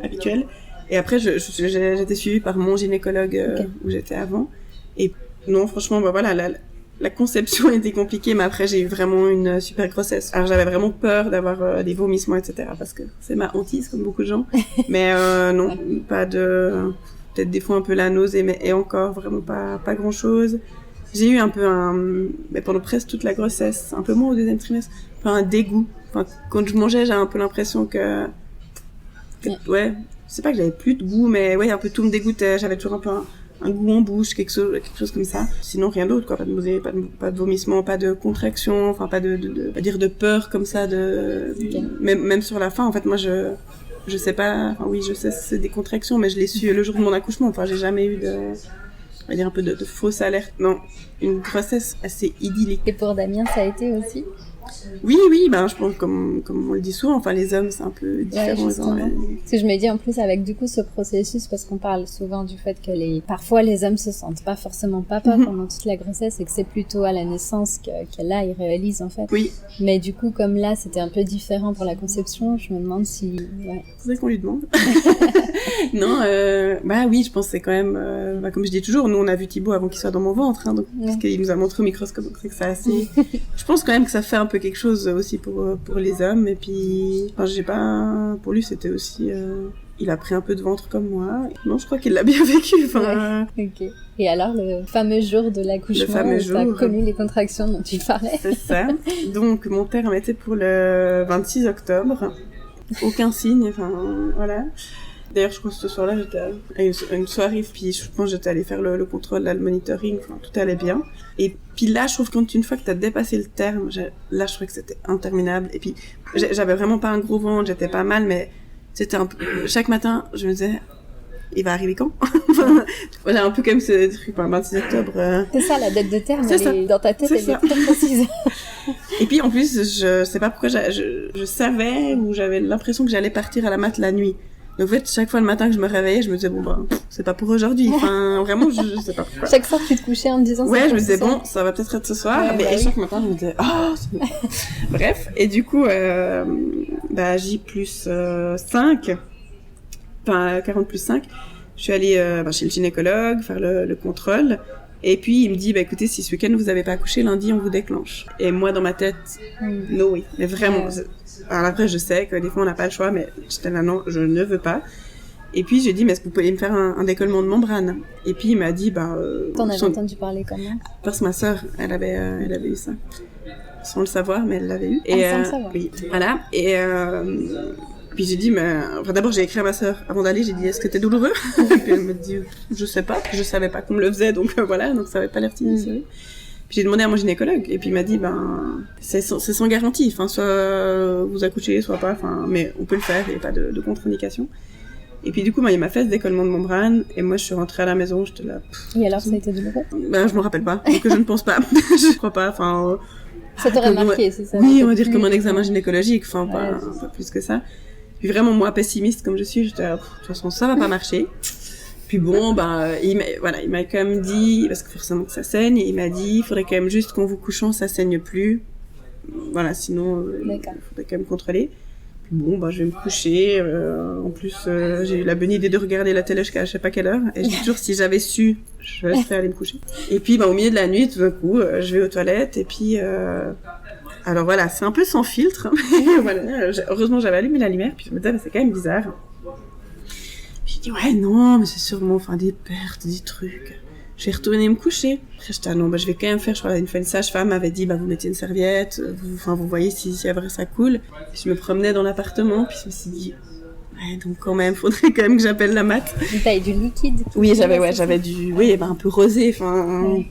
habituelle. Et après j'étais suivie par mon gynécologue où j'étais avant. Et non, franchement la conception était compliquée, mais après j'ai eu vraiment une super grossesse. Alors j'avais vraiment peur d'avoir des vomissements, etc. parce que c'est ma hantise comme beaucoup de gens. Mais non, pas de... peut-être des fois un peu la nausée, mais encore vraiment pas grand chose. J'ai eu un peu mais pendant presque toute la grossesse, un peu moins au deuxième trimestre, un dégoût. Quand je mangeais, j'avais un peu l'impression que c'est pas que j'avais plus de goût, mais un peu tout me dégoûtait. J'avais toujours un peu un goût en bouche, quelque chose comme ça. Sinon rien d'autre, pas de nausée, pas de vomissement, pas de contraction, pas de peur comme ça même sur la fin, en fait, moi je sais pas, je sais c'est des contractions, mais je l'ai su le jour de mon accouchement. J'ai jamais eu un peu de fausse alerte. Non, une grossesse assez idyllique. Et pour Damien, ça a été aussi? Oui, je pense comme on le dit souvent, les hommes c'est un peu différent. Parce que je me dis en plus avec du coup ce processus, parce qu'on parle souvent du fait que parfois les hommes se sentent pas forcément papa pendant toute la grossesse et que c'est plutôt à la naissance que là ils réalisent en fait. Oui. Mais du coup comme là c'était un peu différent pour la conception, je me demande si... C'est vrai qu'on lui demande. Non, oui, je pense que c'est quand même, comme je dis toujours, nous on a vu Thibaut avant qu'il soit dans mon ventre, donc, parce qu'il nous a montré au microscope, donc c'est que c'est assez... Je pense quand même que ça fait un peu quelque chose aussi pour les hommes, et puis pour lui c'était aussi il a pris un peu de ventre comme moi. Non, je crois qu'il l'a bien vécu. Ok. Et alors le fameux jour de l'accouchement où tu as connu les contractions dont tu parlais? C'est ça. Donc mon terme était pour le 26 octobre. Aucun signe, voilà. D'ailleurs, je crois que ce soir-là, j'étais à une soirée, puis je pense que j'étais allée faire le contrôle, le monitoring, tout allait bien. Et puis là, je trouve qu'une fois que t'as dépassé le terme, là, je trouvais que c'était interminable. Et puis, j'avais vraiment pas un gros ventre, j'étais pas mal, mais c'était chaque matin, je me disais, il va arriver quand? Voilà, un peu comme ce truc, 26 octobre. C'est ça, la date de terme, dans ta tête, elle est très précise. Et puis, en plus, je sais pas pourquoi, je savais, ou j'avais l'impression que j'allais partir à la mat la nuit. Donc en fait, chaque fois le matin que je me réveillais, je me disais c'est pas pour aujourd'hui. Vraiment, je sais pas pourquoi. Chaque soir, tu te couchais en te disant. Ouais, je me disais ça va peut-être être ce soir. Et chaque matin, je me disais bref. Et du coup, J plus 5, 40 plus 5. Je suis allée chez le gynécologue faire le contrôle. Et puis il me dit écoutez, si ce week-end vous avez pas accouché, lundi on vous déclenche. Et moi dans ma tête, no way, mais vraiment. Alors après je sais que des fois on n'a pas le choix, mais j'étais là non, je ne veux pas. Et puis j'ai dit mais est-ce que vous pouvez me faire un décollement de membrane? Et puis il m'a dit T'en avais entendu parler comment? Parce que ma sœur, elle avait eu ça. Sans le savoir, mais elle l'avait eu. Et sans le savoir. Oui, voilà. Et puis j'ai dit d'abord j'ai écrit à ma sœur avant d'aller, j'ai dit est-ce que t'es douloureux? Et puis elle me dit je sais pas, je savais pas qu'on me le faisait, donc voilà, donc ça avait pas l'air d'initier. Puis j'ai demandé à mon gynécologue, et puis il m'a dit, c'est sans garantie, enfin, soit vous accouchez, soit pas, enfin, mais on peut le faire, il n'y a pas de contre-indication. Et puis du coup, il m'a fait ce décollement de membrane, et moi je suis rentrée à la maison, j'étais là. Et alors, ça a été douloureux? Je m'en rappelle pas, donc je ne pense pas, je crois pas, enfin. Ça t'aurait marqué, c'est ça? Oui, on va dire comme un examen gynécologique, enfin, pas plus que ça. Puis vraiment, moi, pessimiste comme je suis, j'étais là, de toute façon, ça va pas marcher. Puis bon, il m'a quand même dit, parce que forcément que ça saigne, il m'a dit, il faudrait quand même juste qu'en vous couchant, ça saigne plus. Voilà, sinon, il faudrait quand même contrôler. Puis bon, je vais me coucher. En plus, j'ai eu la bonne idée de regarder la télé jusqu'à je sais pas quelle heure. Et je dis toujours, si j'avais su, je serais allée me coucher. Et puis, au milieu de la nuit, tout d'un coup, je vais aux toilettes. Et puis, alors voilà, c'est un peu sans filtre. Mais voilà, heureusement, j'avais allumé la lumière. Puis je me disais, c'est quand même bizarre. Puis je dis, ouais, non, mais c'est sûrement des pertes, des trucs. Je vais retourner me coucher. Après, j'étais, non, je vais quand même faire, je crois, une fois une sage-femme m'avait dit, vous mettez une serviette, vous voyez si vrai ça coule. Puis je me promenais dans l'appartement, puis je me suis dit, ouais, donc quand même, faudrait quand même que j'appelle la mat. T'as eu du liquide? Oui, j'avais du, un peu rosé, enfin,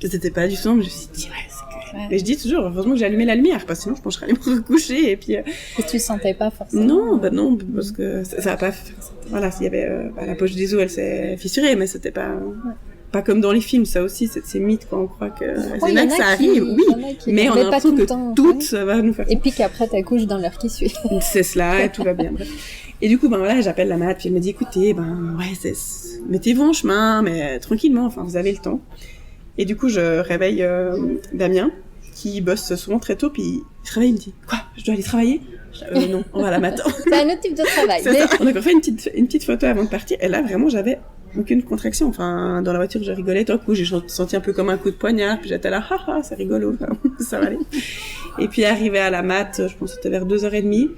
c'était pas du sang, mais je me suis dit, c'est que... Ouais. Mais je dis toujours, heureusement que j'ai allumé la lumière, parce que sinon je pense que je serais allée me recoucher, et puis... Et tu sentais pas forcément? Non, parce que ça a pas... Voilà, s'il y avait... la poche des os, elle s'est fissurée, mais c'était pas... Pas comme dans les films, ça aussi, c'est mythe, quoi. On croit que c'est là que ça arrive, mais on a l'impression que tout ça va nous faire. Et puis qu'après t'accouches dans l'heure qui suit. C'est cela, et tout va bien, bref. Et du coup, j'appelle la mat, puis elle me dit, écoutez, mettez-vous en chemin, mais tranquillement, enfin, vous avez le temps. Et du coup, je réveille Damien, qui bosse souvent très tôt, puis il se réveille, il me dit, quoi, je dois aller travailler? Non, on va la matin. C'est un autre type de travail. On a encore fait une petite photo avant de partir, et là, vraiment, j'avais aucune contraction. Enfin, dans la voiture, je rigolais. Tout à coup, j'ai senti un peu comme un coup de poignard. Puis j'étais là, haha, c'est rigolo. Enfin, ça va aller. Et puis, arrivé à la mat, je pense que c'était vers 2h30.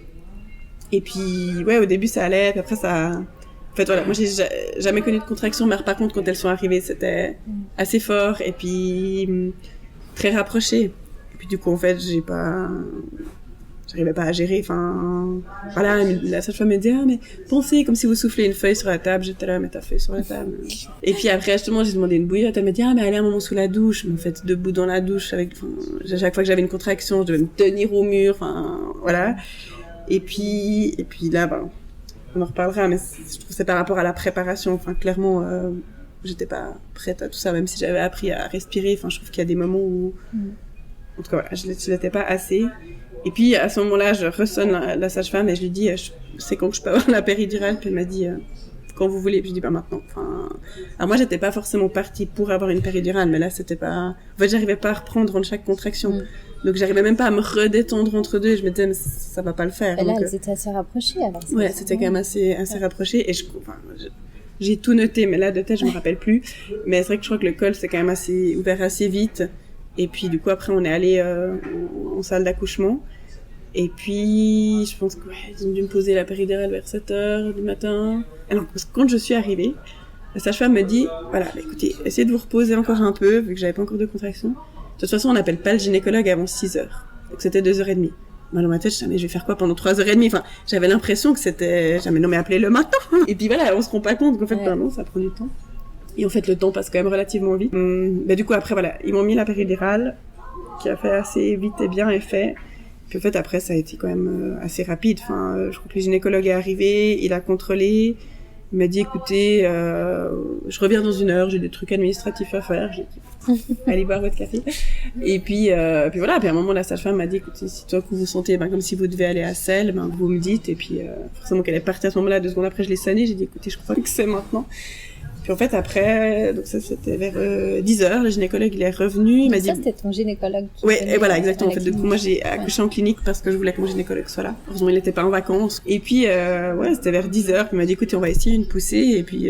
Et puis, au début, ça allait. Puis après, ça... En fait, voilà, moi, j'ai jamais connu de contraction. Mais par contre, quand elles sont arrivées, c'était assez fort. Et puis, très rapproché. Et puis, du coup, en fait, j'arrivais pas à gérer, enfin, voilà, la sage-femme me dit, mais pensez comme si vous soufflez une feuille sur la table. J'étais là, mais ta feuille sur la table. Et puis après, justement, j'ai demandé une bouillotte, elle me dit, mais allez un moment sous la douche. Mais en fait, debout dans la douche, chaque fois que j'avais une contraction, je devais me tenir au mur, enfin, voilà. Et puis là, on en reparlera, mais je trouve que c'est par rapport à la préparation, enfin, clairement, j'étais pas prête à tout ça, même si j'avais appris à respirer, enfin, je trouve qu'il y a des moments où, en tout cas, voilà, je l'étais pas assez. Et puis, à ce moment-là, je ressonne la sage-femme et je lui dis, c'est quand que je peux avoir la péridurale? Puis elle m'a dit, quand vous voulez. Puis je dis, maintenant. Enfin, alors moi, j'étais pas forcément partie pour avoir une péridurale, mais là, c'était pas... En fait, j'arrivais pas à reprendre entre chaque contraction. Donc, j'arrivais même pas à me redétendre entre deux. Je me disais, mais ça va pas le faire. Et là, elles étaient assez rapprochées, alors. Ouais, c'était quand même assez rapproché. Et j'ai tout noté, mais là, de tête, je me rappelle plus. Mais c'est vrai que je crois que le col, c'est quand même assez ouvert assez vite. Et puis, du coup, après, on est allé en salle d'accouchement. Et puis, je pense qu'ils ont dû me poser la péridurale vers 7h du matin. Alors, parce que quand je suis arrivée, la sage-femme me dit, voilà, écoutez, essayez de vous reposer encore un peu, vu que j'avais pas encore de contraction. De toute façon, on n'appelle pas le gynécologue avant 6h. Donc, c'était 2h30. Moi, dans ma tête, je disais, mais je vais faire quoi pendant 3h30? Enfin, j'avais l'impression que c'était, non, mais appelez-le maintenant. Et puis voilà, on se rend pas compte qu'en fait, non, ça prend du temps. Et en fait, le temps passe quand même relativement vite. Du coup, après, voilà, ils m'ont mis la péridurale, qui a fait assez vite et bien effet. Puis en fait, après, ça a été quand même assez rapide. Enfin, je crois que le gynécologue est arrivé, il a contrôlé, il m'a dit, écoutez, je reviens dans 1 heure, j'ai des trucs administratifs à faire. J'ai dit, allez boire votre café. Et puis voilà, puis à un moment, la sage-femme m'a dit, écoutez, si toi, que vous vous sentez comme si vous devez aller à Celle, vous me dites. Et puis, forcément qu'elle est partie à ce moment-là, 2 secondes après, je l'ai sonné, j'ai dit, écoutez, je crois que c'est maintenant. Puis en fait, après, donc ça c'était vers 10h, le gynécologue il est revenu, il m'a dit... Ça c'était ton gynécologue qui... Oui, et voilà, exactement. En fait, du coup, moi j'ai accouché en clinique parce que je voulais que mon gynécologue soit là. Heureusement, il n'était pas en vacances. Et puis, c'était vers 10h, il m'a dit, écoutez, on va essayer une poussée. Et puis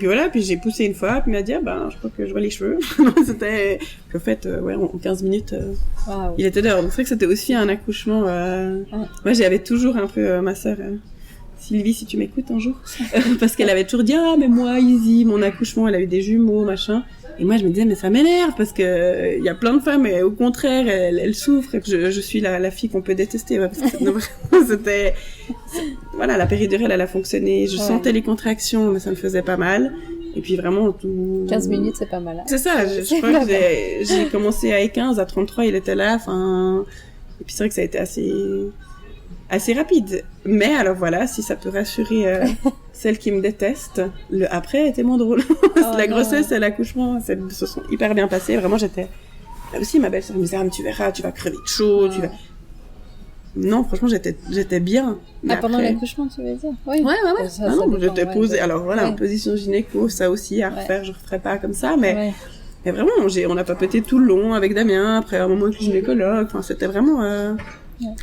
voilà, puis j'ai poussé une fois, puis il m'a dit, je crois que je vois les cheveux. C'était... Puis en fait, en 15 minutes, il était dehors. Donc c'est vrai que c'était aussi un accouchement... Moi, j'avais toujours un peu ma sœur... Sylvie, si tu m'écoutes un jour, parce qu'elle avait toujours dit, mais moi, Izzy, mon accouchement, elle a eu des jumeaux, machin. Et moi, je me disais, mais ça m'énerve, parce que il y a plein de femmes, et au contraire, elles souffrent, et que je suis la fille qu'on peut détester, parce que c'était, voilà, la péridurale, elle a fonctionné, je sentais les contractions, mais ça me faisait pas mal. Et puis vraiment, tout... 15 minutes, c'est pas mal. Hein. C'est ça, je crois que j'ai commencé à E15, à 33, il était là, enfin... Et puis c'est vrai que ça a été assez rapide. Mais alors voilà, si ça peut rassurer celles qui me détestent, le après était moins drôle. La grossesse et l'accouchement se sont hyper bien passés. Vraiment, j'étais... Là aussi, ma belle-sœur me disait, tu verras, tu vas crever de chaud, tu vas... Non, franchement, j'étais bien. Mais pendant l'accouchement, tu veux dire? Oui. Ouais. Ça j'étais posée. Alors voilà, en position gynéco, ça aussi à refaire, je referais pas comme ça, mais vraiment, on a papoté tout le long avec Damien, après un moment avec le gynécologue, enfin, c'était vraiment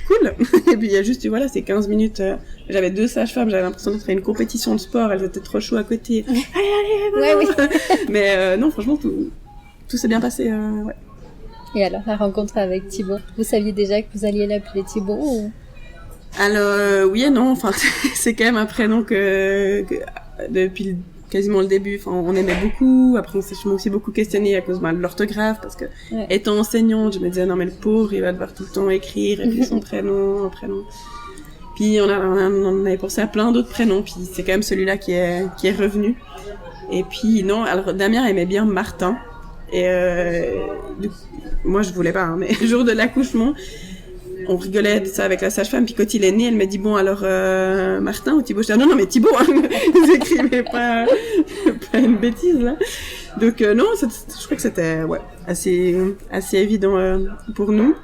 cool. Et puis il y a juste, voilà, ces 15 minutes, j'avais 2 sages-femmes, j'avais l'impression d'être à une compétition de sport, elles étaient trop chaudes à côté. Allez, oui. Mais non, franchement, tout s'est bien passé, ouais. Et alors, la rencontre avec Thibaut, vous saviez déjà que vous alliez l'appeler Thibaut ou... Alors, oui et non, enfin, c'est quand même un prénom que depuis quasiment le début, enfin, on aimait beaucoup. Après, on s'est aussi beaucoup questionné à cause de l'orthographe, parce que, étant enseignante, je me disais, non, mais le pauvre, il va devoir tout le temps écrire, et puis son prénom. Puis, on avait pensé à plein d'autres prénoms, puis c'est quand même celui-là qui est revenu. Et puis, non, alors, Damien aimait bien Martin. Et moi je voulais pas, hein, mais le jour de l'accouchement, on rigolait de ça avec la sage-femme. Puis quand il est né, elle m'a dit bon alors Martin ou Thibaut. Je dis non mais Thibaut, hein, vous écrivez pas une bêtise là. Donc non, je crois que c'était assez évident pour nous.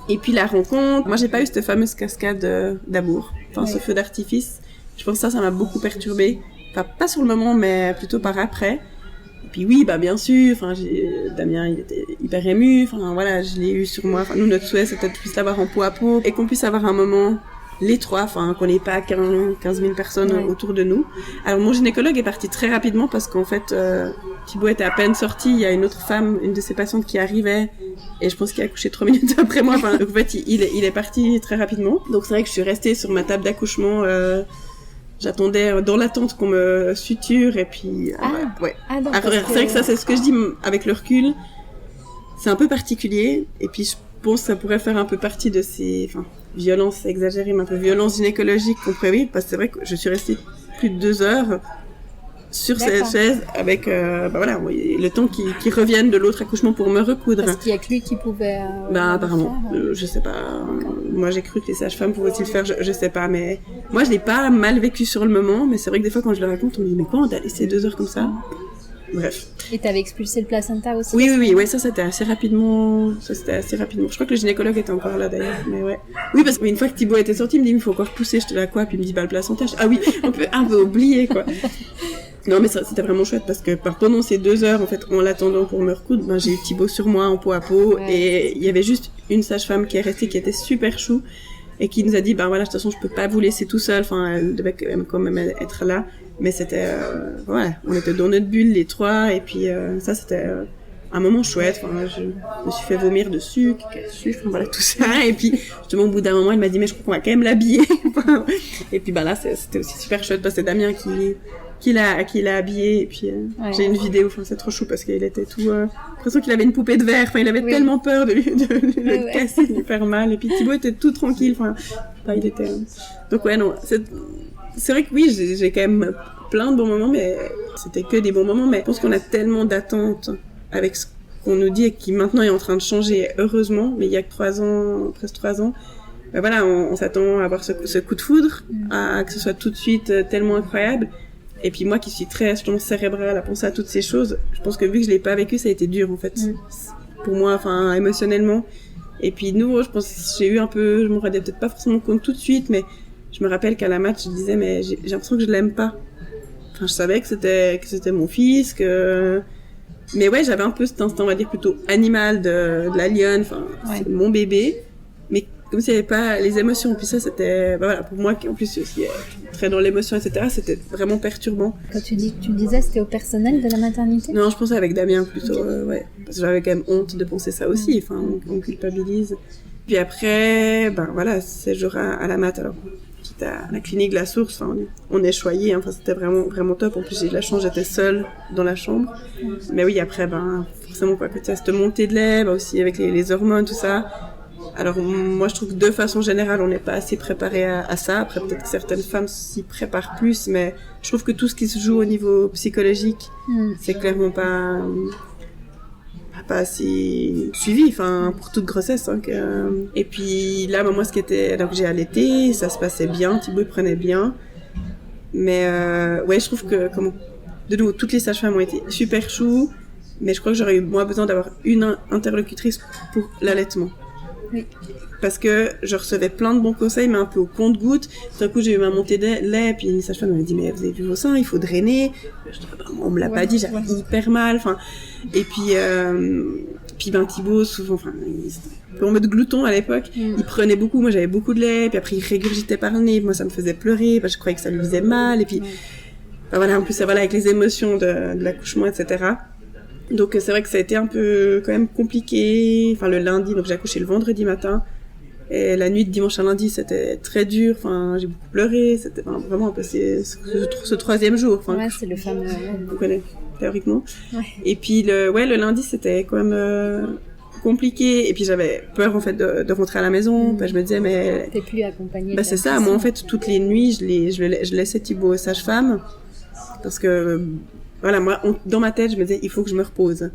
Et puis la rencontre, moi j'ai pas eu cette fameuse cascade d'amour, enfin ce feu d'artifice. Je pense que ça m'a beaucoup perturbée. Enfin pas sur le moment, mais plutôt par après. Puis oui, bah bien sûr, enfin Damien il était hyper ému, enfin voilà, je l'ai eu sur moi. Enfin nous notre souhait c'était de puisse l'avoir en peau à peau et qu'on puisse avoir un moment les trois, enfin qu'on n'ait pas 15 000 personnes autour de nous. Alors mon gynécologue est parti très rapidement parce qu'en fait Thibaut était à peine sorti, il y a une autre femme, une de ses patientes qui arrivait et je pense qu'il a accouché 3 minutes après moi. Enfin en fait il est parti très rapidement. Donc c'est vrai que je suis restée sur ma table d'accouchement. J'attendais dans l'attente qu'on me suture et puis c'est vrai que ça c'est ce que je dis avec le recul, c'est un peu particulier et puis je pense que ça pourrait faire un peu partie de ces violences exagérées, mais un peu violences gynécologiques qu'on pourrait parce que c'est vrai que je suis restée plus de 2 heures sur cette chaise avec le temps qu'ils reviennent de l'autre accouchement pour me recoudre. Parce qu'il y a que lui qui pouvait apparemment je sais pas, moi j'ai cru que les sages-femmes pouvaient aussi le faire, je sais pas, mais moi je l'ai pas mal vécu sur le moment, mais c'est vrai que des fois quand je le raconte on me dit mais quoi on t'a laissé 2 heures comme ça. Bref. Et t'avais expulsé le placenta aussi? Oui, ça c'était assez rapidement. Je crois que le gynécologue était encore là d'ailleurs, mais ouais. Oui, parce qu'une fois que Thibaut était sorti, il me dit il faut encore pousser, je te la quoi, puis il me dit le placenta. Ah oui, on peut un peu oublier quoi. Non mais ça, c'était vraiment chouette parce que pendant ces 2 heures en fait en l'attendant pour me recoudre, j'ai eu Thibaut sur moi en peau à peau et il y avait juste une sage-femme qui est restée qui était super chou et qui nous a dit de toute façon je peux pas vous laisser tout seul, enfin elle devait quand même être là, mais c'était on était dans notre bulle les trois et puis ça c'était un moment chouette, je me suis fait vomir dessus, tout ça et puis justement au bout d'un moment elle m'a dit mais je crois qu'on va quand même l'habiller et puis là c'était aussi super chouette parce que c'est Damien qui l'a habillé et puis j'ai une vidéo, c'est trop chou parce qu'il était tout l'impression qu'il avait une poupée de verre, il avait tellement peur de le casser, de lui faire mal et puis Thibaut était tout tranquille, il était donc c'est vrai que oui, j'ai quand même plein de bons moments, mais c'était que des bons moments, mais je pense qu'on a tellement d'attentes avec ce qu'on nous dit et qui maintenant est en train de changer, heureusement, mais il y a que presque 3 ans, on s'attend à avoir ce coup de foudre, à que ce soit tout de suite tellement incroyable. Et puis moi qui suis très cérébrale à penser à toutes ces choses, je pense que vu que je l'ai pas vécu, ça a été dur en fait. Pour moi, émotionnellement. Et puis nous, je pense que j'ai eu je me rendais peut-être pas forcément compte tout de suite, mais je me rappelle qu'à la match, je disais mais j'ai l'impression que je l'aime pas. Je savais que c'était mon fils, mais ouais, j'avais un peu cet instinct, on va dire plutôt animal de la lionne, c'est mon bébé, mais comme s'il n'y avait pas les émotions. Puis ça, c'était, pour moi qui en plus aussi très dans l'émotion, etc., c'était vraiment perturbant. Quand tu disais, c'était au personnel de la maternité? Non, je pensais avec Damien plutôt, parce que j'avais quand même honte de penser ça aussi, on culpabilise. Puis après, 16 jours à la mat, alors j'étais à la clinique de la Source, on est choyés, c'était vraiment, vraiment top. En plus, j'ai eu de la chance, j'étais seule dans la chambre. Mais oui, après, forcément, quoi, que cette montée de lait, aussi avec les hormones, tout ça. Alors moi je trouve que de façon générale on n'est pas assez préparé à ça. Après peut-être que certaines femmes s'y préparent plus, mais je trouve que tout ce qui se joue au niveau psychologique, c'est clairement pas assez suivi, enfin pour toute grossesse. Hein, Et puis là moi ce qui était, donc j'ai allaité, ça se passait bien, Thibaut il prenait bien, mais ouais je trouve que comme de nouveau toutes les sages-femmes ont été super choues, mais je crois que j'aurais eu moins besoin d'avoir une interlocutrice pour l'allaitement. Oui. Parce que je recevais plein de bons conseils, mais un peu au compte-gouttes. Tout d'un coup, j'ai eu ma montée de lait, puis une sage-femme m'a dit, mais vous avez vu vos seins, il faut drainer. Je dis, on me l'a pas dit, j'avais hyper mal. Enfin, et puis Thibaut, souvent, enfin, il était en mode glouton à l'époque. Il prenait beaucoup, moi j'avais beaucoup de lait, puis après il régurgitait par le nez, moi ça me faisait pleurer, parce que je croyais que ça lui faisait mal, et puis, voilà, en plus, ça va avec les émotions de l'accouchement, etc. Donc c'est vrai que ça a été un peu quand même compliqué. Enfin le lundi, donc j'ai accouché le vendredi matin. Et la nuit de dimanche à lundi, c'était très dur. Enfin, j'ai beaucoup pleuré. C'était vraiment un peu ce troisième jour. Enfin, ouais, c'est le fameux. On connaît théoriquement. Ouais. Et puis le lundi, c'était quand même compliqué. Et puis j'avais peur en fait de rentrer à la maison. Je me disais mais t'es plus accompagnée. C'est ça. Moi en fait toutes les nuits, je laissais Thibaut aux sages-femmes parce que voilà, moi, dans ma tête, je me disais, il faut que je me repose.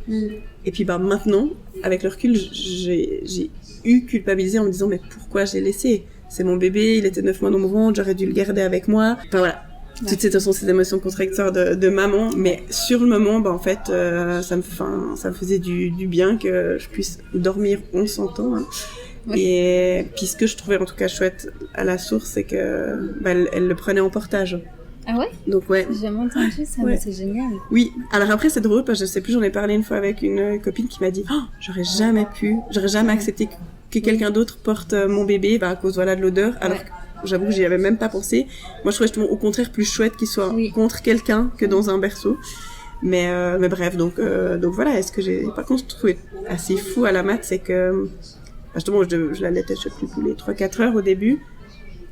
Et puis, maintenant, avec le recul, j'ai eu culpabilisé en me disant, mais pourquoi j'ai laissé? C'est mon bébé, il était 9 mois dans mon ventre, j'aurais dû le garder avec moi. Enfin, voilà. Ouais. Toutes ces émotions contradictoires de maman. Mais sur le moment, en fait, ça me faisait du bien que je puisse dormir, on s'entend. Hein. Oui. Et puis, ce que je trouvais en tout cas chouette à la source, c'est que, elle le prenait en portage. Ah ouais? Donc ouais. J'ai jamais entendu ça, mais c'est génial. Oui. Alors après c'est drôle parce que je sais plus, j'en ai parlé une fois avec une copine qui m'a dit j'aurais jamais accepté que quelqu'un d'autre porte mon bébé à cause de l'odeur. Alors que j'avoue que j'y avais même pas pensé. Moi je trouvais justement au contraire plus chouette qu'il soit contre quelqu'un que dans un berceau. Mais bref, donc voilà, est-ce que j'ai par contre trouvé assez fou à la mat, c'est que justement je l'allaitais je sais plus tous les 3-4 heures au début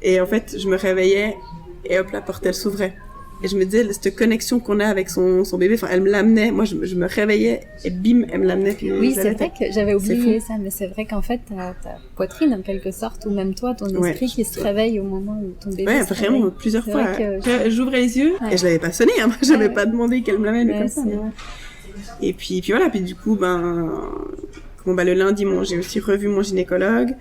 et en fait je me réveillais et hop, la porte, elle s'ouvrait. Et je me disais, cette connexion qu'on a avec son bébé, elle me l'amenait. Moi, je me réveillais et bim, elle me l'amenait. Puis oui, c'est vrai que j'avais oublié ça, mais c'est vrai qu'en fait, ta poitrine, en quelque sorte, ou même toi, ton esprit qui se réveille au moment où ton bébé se réveille. Ouais, vraiment, plusieurs fois. J'ouvrais les yeux et je l'avais pas sonné. Hein. J'avais pas demandé qu'elle me l'amène comme ça. Et puis voilà. Puis du coup, le lundi, j'ai aussi revu mon gynécologue.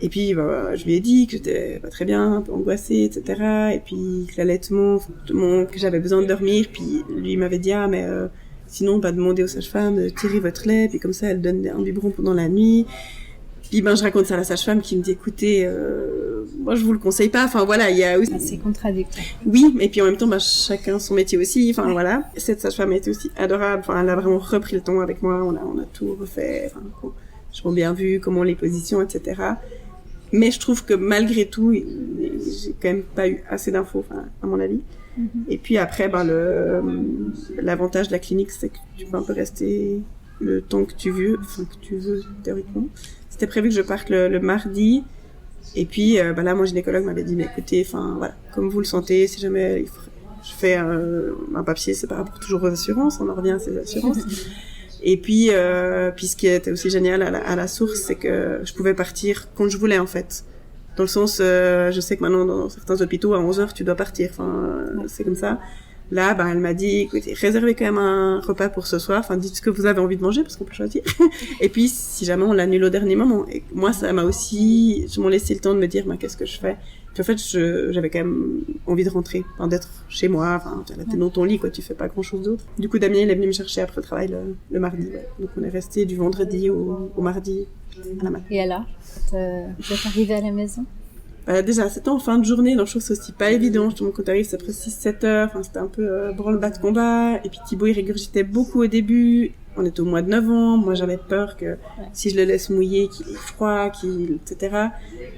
Et puis, je lui ai dit que j'étais pas très bien, un peu angoissée, etc. Et puis, que l'allaitement, que j'avais besoin de dormir. Puis, lui, il m'avait dit, mais sinon, demandez aux sages-femmes de tirer votre lait. Puis, comme ça, elle donne un biberon pendant la nuit. Puis, je raconte ça à la sage-femme qui me dit, écoutez, moi, je vous le conseille pas. Enfin, voilà, il y a aussi... C'est contradictoire. Oui, et puis en même temps, chacun son métier aussi. Enfin, voilà. Cette sage-femme était aussi adorable. Enfin, elle a vraiment repris le temps avec moi. On a tout refait. Enfin, j'ai bien vu comment les positions, etc. Mais je trouve que malgré tout, j'ai quand même pas eu assez d'infos, à mon avis. Et puis après, l'avantage de la clinique, c'est que tu peux un peu rester le temps que tu veux, théoriquement. C'était prévu que je parte le mardi. Et puis là, mon gynécologue m'avait dit, mais écoutez, voilà, comme vous le sentez, si jamais je fais un papier, c'est par rapport toujours aux assurances, on en revient à ces assurances. Et puis ce qui était aussi génial à la source, c'est que je pouvais partir quand je voulais, en fait. Dans le sens, je sais que maintenant, dans certains hôpitaux, à 11h, tu dois partir. Enfin, c'est comme ça. Là, elle m'a dit, écoutez, réservez quand même un repas pour ce soir. Enfin, dites ce que vous avez envie de manger, parce qu'on peut choisir. Et puis, si jamais on l'annule au dernier moment. Et moi, ça m'a aussi, je m'en laissé le temps de me dire, qu'est-ce que je fais? Puis en fait, j'avais quand même envie de rentrer, d'être chez moi, t'es dans ton lit, quoi, tu fais pas grand chose d'autre. Du coup, Damien, il est venu me chercher après le travail le mardi. Ouais. Donc on est resté du vendredi au mardi à la matin. Et alors, vous êtes arrivé à la maison? Déjà, c'était en fin de journée, donc je trouve que c'est aussi pas évident. Justement, quand t'arrives, c'est après 6-7 heures, c'était un peu branle-bas de combat. Et puis Thibaut, il régurgitait beaucoup au début. On était au mois de novembre, moi j'avais peur que si je le laisse mouiller, qu'il ait froid, etc.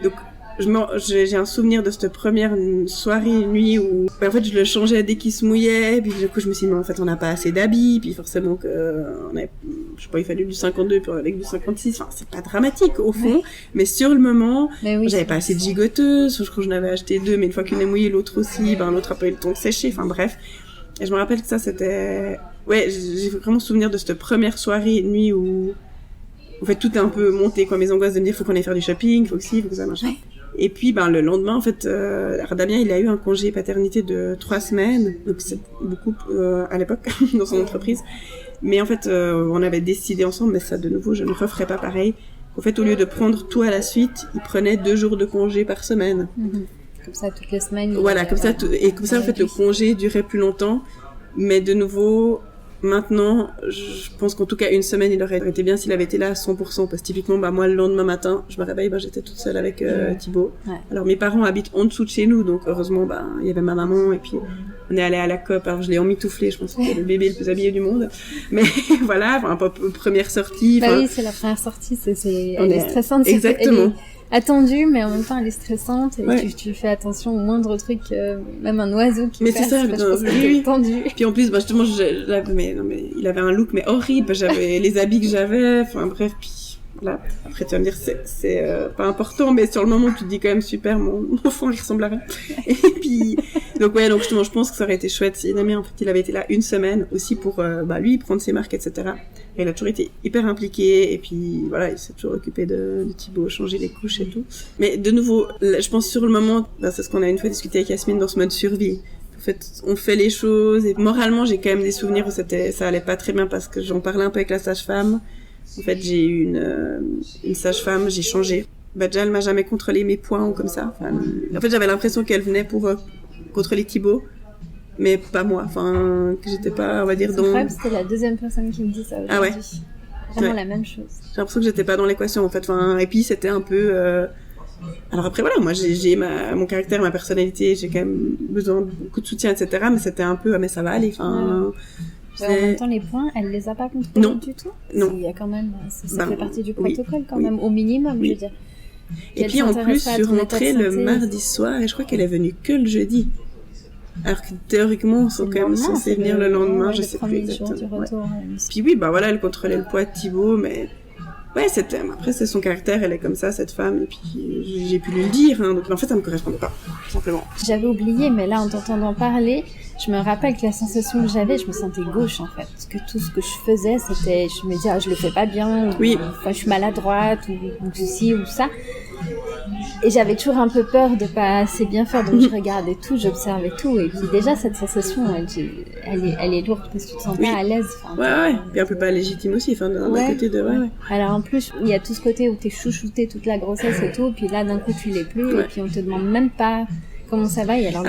Donc, j'ai un souvenir de cette première soirée, nuit où en fait je le changeais dès qu'il se mouillait, puis du coup je me suis dit mais en fait on n'a pas assez d'habits, puis forcément je sais pas, il fallait du 52 puis avec du 56, c'est pas dramatique au fond, mais sur le moment j'avais pas assez de gigoteuses, je crois que j'en avais acheté 2, mais une fois qu'une est mouillée, l'autre aussi, l'autre a pas eu le temps de sécher, bref. Et je me rappelle que ça c'était, j'ai vraiment souvenir de cette première soirée, nuit où en fait, tout est un peu monté, quoi. Mes angoisses de me dire, faut qu'on aille faire du shopping, faut que ci, faut que ça, machin. Ouais. Et puis, le lendemain, en fait, Damien, il a eu un congé paternité de 3 semaines. Donc, c'est beaucoup, à l'époque, dans son entreprise. Mais en fait, on avait décidé ensemble, mais ça, de nouveau, je ne referais pas pareil. En fait, au lieu de prendre tout à la suite, il prenait 2 jours de congé par semaine. Comme ça, toutes les semaines. Voilà, comme ça, et comme ça, en fait, le congé durait plus longtemps. Mais de nouveau, maintenant, je pense qu'en tout cas, une semaine, il aurait été bien s'il avait été là à 100%. Parce que typiquement, moi, le lendemain matin, je me réveille, j'étais toute seule avec Thibaut. Ouais. Alors, mes parents habitent en dessous de chez nous, donc heureusement, il y avait ma maman, et puis on est allé à la COP. Alors, je l'ai emmitouflé, je pense que c'était le bébé le plus habillé du monde. Mais voilà, première sortie. Bah oui, c'est la première sortie, elle est stressante. Exactement. Attendue, mais en même temps elle est stressante et ouais. tu fais attention au moindre truc, même un oiseau qui passe. Mais c'est ça, je pense que t'es tendu. Puis en plus, justement, mais il avait un look mais horrible. J'avais les habits que j'avais, enfin bref. Puis là, après tu vas me dire c'est pas important, mais sur le moment tu te dis quand même super, mon enfant il ressemble à rien. Et puis donc justement, je pense que ça aurait été chouette si Damien en fait il avait été là une semaine aussi pour lui prendre ses marques, etc. Et il a toujours été hyper impliqué, et puis voilà, il s'est toujours occupé de Thibaut, changer les couches et tout. Mais de nouveau, je pense sur le moment, c'est ce qu'on a une fois discuté avec Yasmine dans ce mode survie. En fait, on fait les choses, et moralement, j'ai quand même des souvenirs où ça allait pas très bien parce que j'en parlais un peu avec la sage-femme. En fait, j'ai eu une sage-femme, j'ai changé. Déjà, elle m'a jamais contrôlé mes points ou comme ça. Enfin, en fait, j'avais l'impression qu'elle venait pour contrôler Thibaut. Mais pas moi, que j'étais pas, on va dire, c'est incroyable, c'était la deuxième personne qui me dit ça aujourd'hui. Ah ouais. Vraiment la même chose. J'ai l'impression que j'étais pas dans l'équation, en fait. Et puis c'était un peu, alors après voilà, moi j'ai mon caractère, ma personnalité, j'ai quand même besoin de beaucoup de soutien, etc. Mais c'était un peu, mais ça va aller, En même temps, les points, elle les a pas contrôlés du tout. Non. Il y a quand même, ça fait partie du protocole quand même, au minimum, je veux dire. Et puis en plus, je suis rentrée le mardi soir et je crois qu'elle est venue que le jeudi. Alors que théoriquement, on sont quand même censés venir le lendemain, je sais plus exactement. Puis oui, elle contrôlait le poids de Thibaut, mais après c'est son caractère, elle est comme ça, cette femme, et puis j'ai pu lui le dire, donc en fait ça me correspondait pas, tout simplement. J'avais oublié, mais là en t'entendant parler, je me rappelle que la sensation que j'avais, je me sentais gauche en fait, parce que tout ce que je faisais, c'était, je me disais, je le fais pas bien, ou je suis maladroite, ou ceci ou ça. Et j'avais toujours un peu peur de pas assez bien faire, donc je regardais tout, j'observais tout, et puis déjà cette sensation, elle est lourde parce que tu te sens pas à l'aise. Puis un peu pas légitime aussi, d'un côté de. Alors en plus, il y a tout ce côté où t'es chouchouté toute la grossesse et tout, puis là d'un coup tu l'es plus, et puis on te demande même pas comment ça va, et alors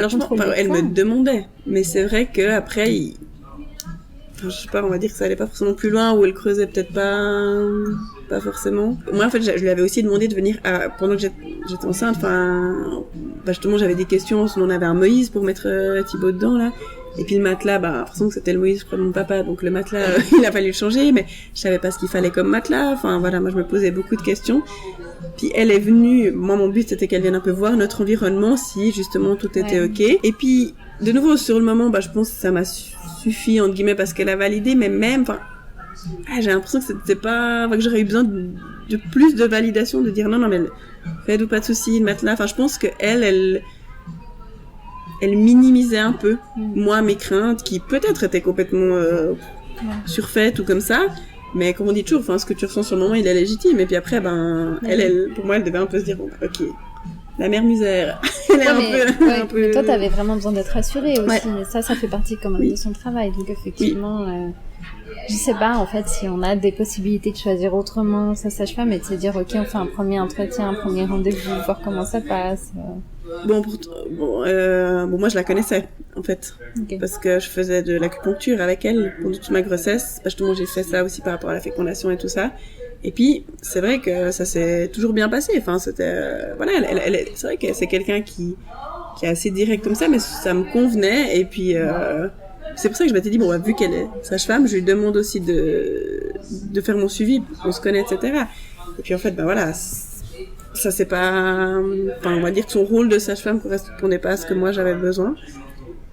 elle me demandait, mais c'est vrai que après je sais pas, on va dire que ça allait pas forcément plus loin, ou elle creusait peut-être pas forcément. Moi en fait je lui avais aussi demandé de venir pendant que j'étais enceinte, justement j'avais des questions, sinon on avait un Moïse pour mettre Thibaut dedans là, et puis le matelas, l'impression que c'était le Moïse près de mon papa, donc le matelas il a fallu le changer, mais je savais pas ce qu'il fallait comme matelas, moi je me posais beaucoup de questions. Puis elle est venue, moi mon but c'était qu'elle vienne un peu voir notre environnement, si justement tout était ok. Et puis de nouveau sur le moment, je pense que ça m'a suffi entre guillemets parce qu'elle a validé, mais même, j'ai l'impression que c'était pas, que j'aurais eu besoin de plus de validation, de dire non mais faites-vous pas de soucis, le matelas. Je pense que elle minimisait un peu moi mes craintes qui peut-être étaient complètement surfaites ou comme ça. Mais comme on dit toujours, ce que tu ressens sur le moment, il est légitime. Et puis après, elle, pour moi, elle devait un peu se dire, ok, la mère misère. Elle est un peu. Mais toi, t'avais vraiment besoin d'être rassurée aussi. Mais ça fait partie quand même de son travail. Donc effectivement, je sais pas, en fait, si on a des possibilités de choisir autrement sa sage-femme et de se dire, ok, on fait un premier entretien, un premier rendez-vous, voir comment ça passe. Bon, moi je la connaissais en fait, parce que je faisais de l'acupuncture avec elle pendant toute ma grossesse. Justement, j'ai fait ça aussi par rapport à la fécondation et tout ça. Et puis, c'est vrai que ça s'est toujours bien passé. C'était, c'est vrai que c'est quelqu'un qui est assez direct comme ça, mais ça me convenait. Et puis, c'est pour ça que je m'étais dit, vu qu'elle est sage-femme, je lui demande aussi de faire mon suivi, on se connaît, etc. Et puis en fait, ça c'est pas, on va dire que son rôle de sage-femme correspondait pas à ce que moi j'avais besoin.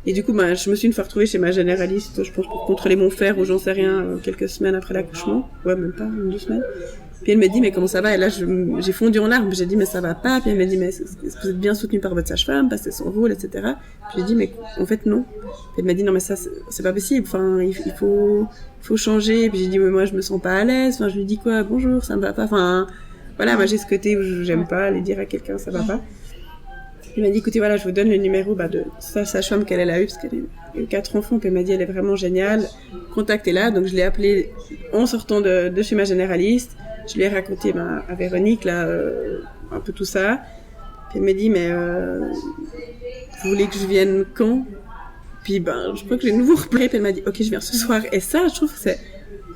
Et du coup, je me suis une fois retrouvée chez ma généraliste, je pense pour contrôler mon fer ou j'en sais rien, quelques semaines après l'accouchement. Même pas, 2 semaines. Puis elle me dit, mais comment ça va? Et là, j'ai fondu en larmes. J'ai dit, mais ça va pas. Puis elle me dit, mais est-ce que vous êtes bien soutenu par votre sage-femme? Parce que c'est son rôle, etc. Puis j'ai dit, mais en fait, non. Puis elle m'a dit, non, mais ça, c'est pas possible. Enfin, il faut changer. Puis j'ai dit, mais moi, je me sens pas à l'aise. Enfin, je lui dis quoi? Bonjour, ça me va pas. Enfin, voilà, moi, j'ai ce côté où j'aime pas aller dire à quelqu'un, ça va pas. Il m'a dit, écoutez, voilà, je vous donne le numéro de sa sage-femme qu'elle a eu, parce qu'elle a eu 4 enfants, puis elle m'a dit, elle est vraiment géniale, contactez-la. Donc je l'ai appelée en sortant de chez ma généraliste. Je lui ai raconté à Véronique, là, un peu tout ça. Puis elle m'a dit, mais vous voulez que je vienne quand? Puis je crois que j'ai de nouveau repris, puis elle m'a dit, ok, je viens ce soir. Et ça, je trouve que